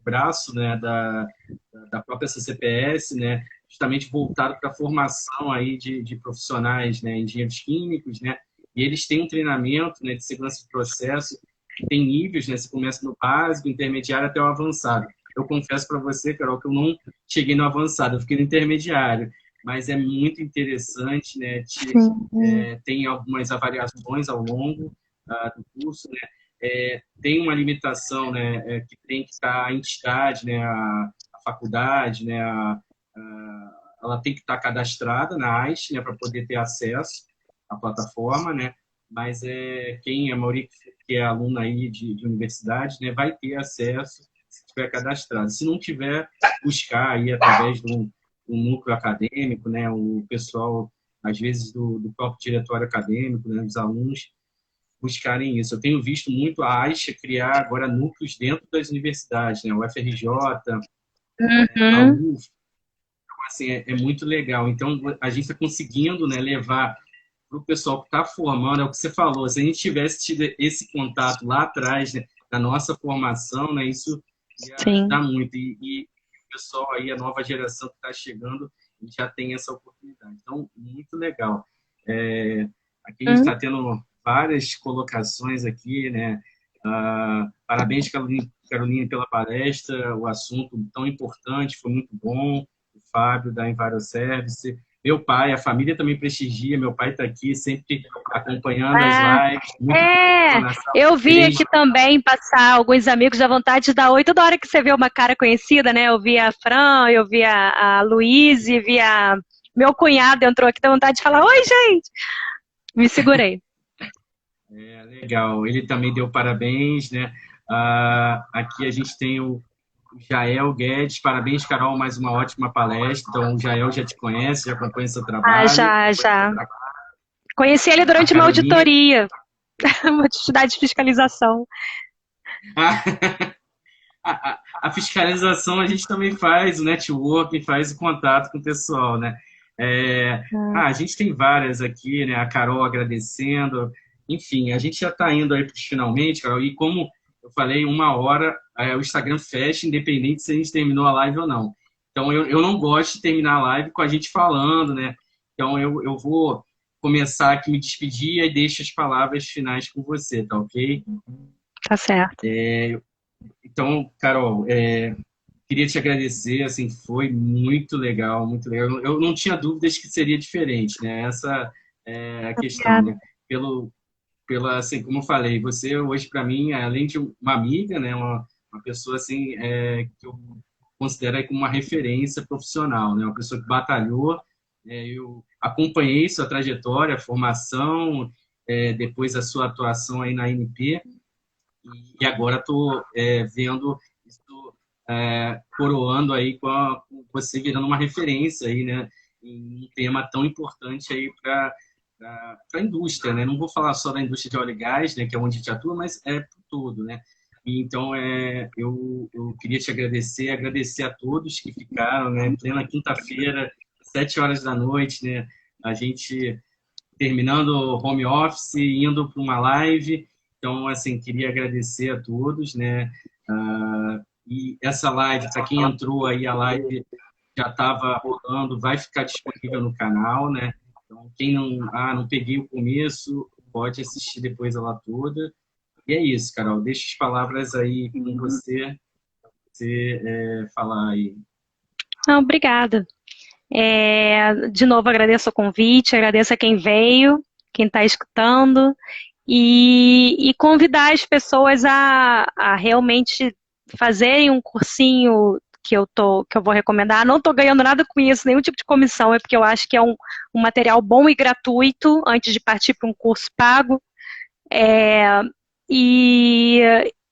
braço, né, da própria CCPS, né, justamente voltado para a formação aí de profissionais, né, engenheiros químicos, né, e eles têm um treinamento, né, de segurança de processo que tem níveis, né, você começa no básico, intermediário até o avançado. Eu confesso para você, Carol, que eu não cheguei no avançado, eu fiquei no intermediário, mas é muito interessante, né, sim. tem algumas avaliações ao longo do curso, né, tem uma limitação, né, que tem que estar em entidade, né, a faculdade, né, ela tem que estar cadastrada na AIS, né, para poder ter acesso à plataforma, né, mas a maioria que é aluna aí de universidade, né, vai ter acesso se estiver cadastrado. Se não tiver, buscar aí através de um núcleo acadêmico, né, o pessoal, às vezes, do próprio diretório acadêmico, né, dos alunos, buscarem isso. Eu tenho visto muito a AIXA criar agora núcleos dentro das universidades, né? O FRJ, a Uhum. UF, então, assim, é muito legal. Então, a gente está conseguindo, né, levar para o pessoal que está formando, é o que você falou, se a gente tivesse tido esse contato lá atrás, né, na nossa formação, né, isso ia Sim. ajudar muito. E o pessoal aí, a nova geração que está chegando, já tem essa oportunidade. Então, muito legal. Aqui a gente Uhum. está tendo várias colocações aqui, né? Parabéns, Caroline, pela palestra, o assunto tão importante, foi muito bom. O Fábio, da EnviroService. Meu pai, a família também prestigia, meu pai está aqui sempre acompanhando as Ah, lives, muito bom nessa. eu vi Ele aqui também passar alguns amigos da vontade de dar oi. Toda hora que você vê uma cara conhecida, né? Eu vi a Fran, eu vi a Luíse, vi a. Meu cunhado entrou aqui, dá vontade de falar: Oi, gente! Me segurei. legal, ele também deu parabéns, né? Aqui a gente tem o Jael Guedes, parabéns, Carol, mais uma ótima palestra. Então, o Jael já te conhece, já acompanha seu Ah, trabalho. já, já. Conheci ele A durante uma Caroline, auditoria, uma atividade de fiscalização. a fiscalização a gente também faz, o networking, faz o contato com o pessoal, né? A gente tem várias aqui, né? A Carol agradecendo. Enfim, a gente já está indo aí para os finalmente, Carol, e como eu falei, 1 hora o Instagram fecha, independente se a gente terminou a live ou não. Então, eu não gosto de terminar a live com a gente falando, né? Então, eu vou começar aqui me despedir e deixo as palavras finais com você, tá ok? Tá certo. Então, Carol, queria te agradecer, assim, foi muito legal, muito legal. Eu não tinha dúvidas que seria diferente, né? Essa é a questão, Obrigada. né? Assim, como eu falei, você hoje para mim, além de uma amiga, né, uma pessoa assim que eu considero aí como uma referência profissional, né, uma pessoa que batalhou, eu acompanhei sua trajetória, formação, depois a sua atuação aí na ANP e agora estou vendo isso coroando aí com você virando uma referência aí, né, em um tema tão importante aí para a indústria, né? Não vou falar só da indústria de óleo e gás, né, que é onde a gente atua, mas é por tudo, né? E, então, eu queria te agradecer, agradecer a todos que ficaram, né, plena quinta-feira, 7 horas da noite, né? A gente terminando o home office, indo para uma live. Então, assim, queria agradecer a todos, né? E essa live, para quem entrou aí, a live já estava rolando, vai ficar disponível no canal, né? Então, quem não peguei o começo, pode assistir depois ela toda. E é isso, Carol. Deixa as palavras aí com você falar aí. Não, obrigada. De novo, agradeço o convite, agradeço a quem veio, quem está escutando, e convidar as pessoas a realmente fazerem um cursinho que eu vou recomendar. Não estou ganhando nada com isso, nenhum tipo de comissão, é porque eu acho que é um material bom e gratuito antes de partir para um curso pago. É, e,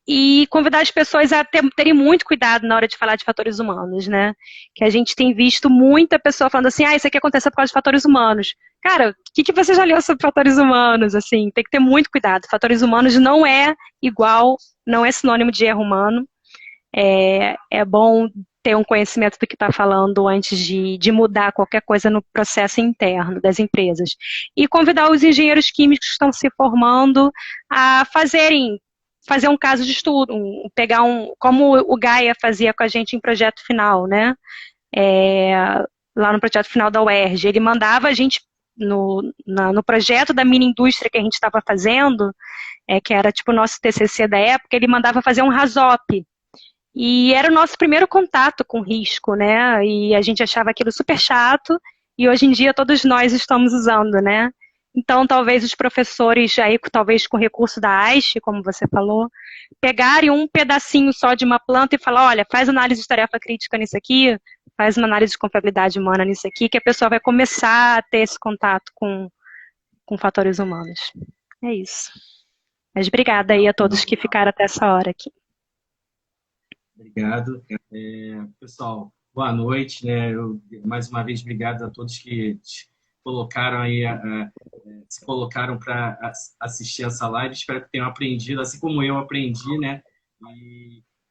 e convidar as pessoas a terem muito cuidado na hora de falar de fatores humanos, né? Que a gente tem visto muita pessoa falando assim, isso aqui acontece por causa de fatores humanos. Cara, o que você já leu sobre fatores humanos? Assim, tem que ter muito cuidado. Fatores humanos não é igual, não é sinônimo de erro humano. É bom ter um conhecimento do que está falando antes de mudar qualquer coisa no processo interno das empresas. E convidar os engenheiros químicos que estão se formando a fazer um caso de estudo, como o Gaia fazia com a gente em projeto final, né? É, lá no projeto final da UERJ. Ele mandava a gente no projeto da mini indústria que a gente estava fazendo, que era tipo o nosso TCC da época, ele mandava fazer um RASOP, e era o nosso primeiro contato com risco, né? E a gente achava aquilo super chato, e hoje em dia todos nós estamos usando, né? Então, talvez os professores, aí, talvez com recurso da AIST, como você falou, pegarem um pedacinho só de uma planta e falar, olha, faz análise de tarefa crítica nisso aqui, faz uma análise de confiabilidade humana nisso aqui, que a pessoa vai começar a ter esse contato com fatores humanos. É isso. Mas obrigada aí a todos que ficaram até essa hora aqui. Obrigado. Pessoal, boa noite, né? Mais uma vez, obrigado a todos que colocaram aí, se colocaram para assistir essa live. Espero que tenham aprendido, assim como eu aprendi, né?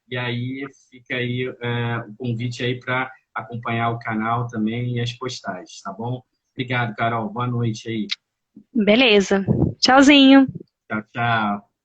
E aí fica aí o convite aí para acompanhar o canal também e as postagens, tá bom? Obrigado, Carol. Boa noite aí. Beleza. Tchauzinho. Tchau, tchau.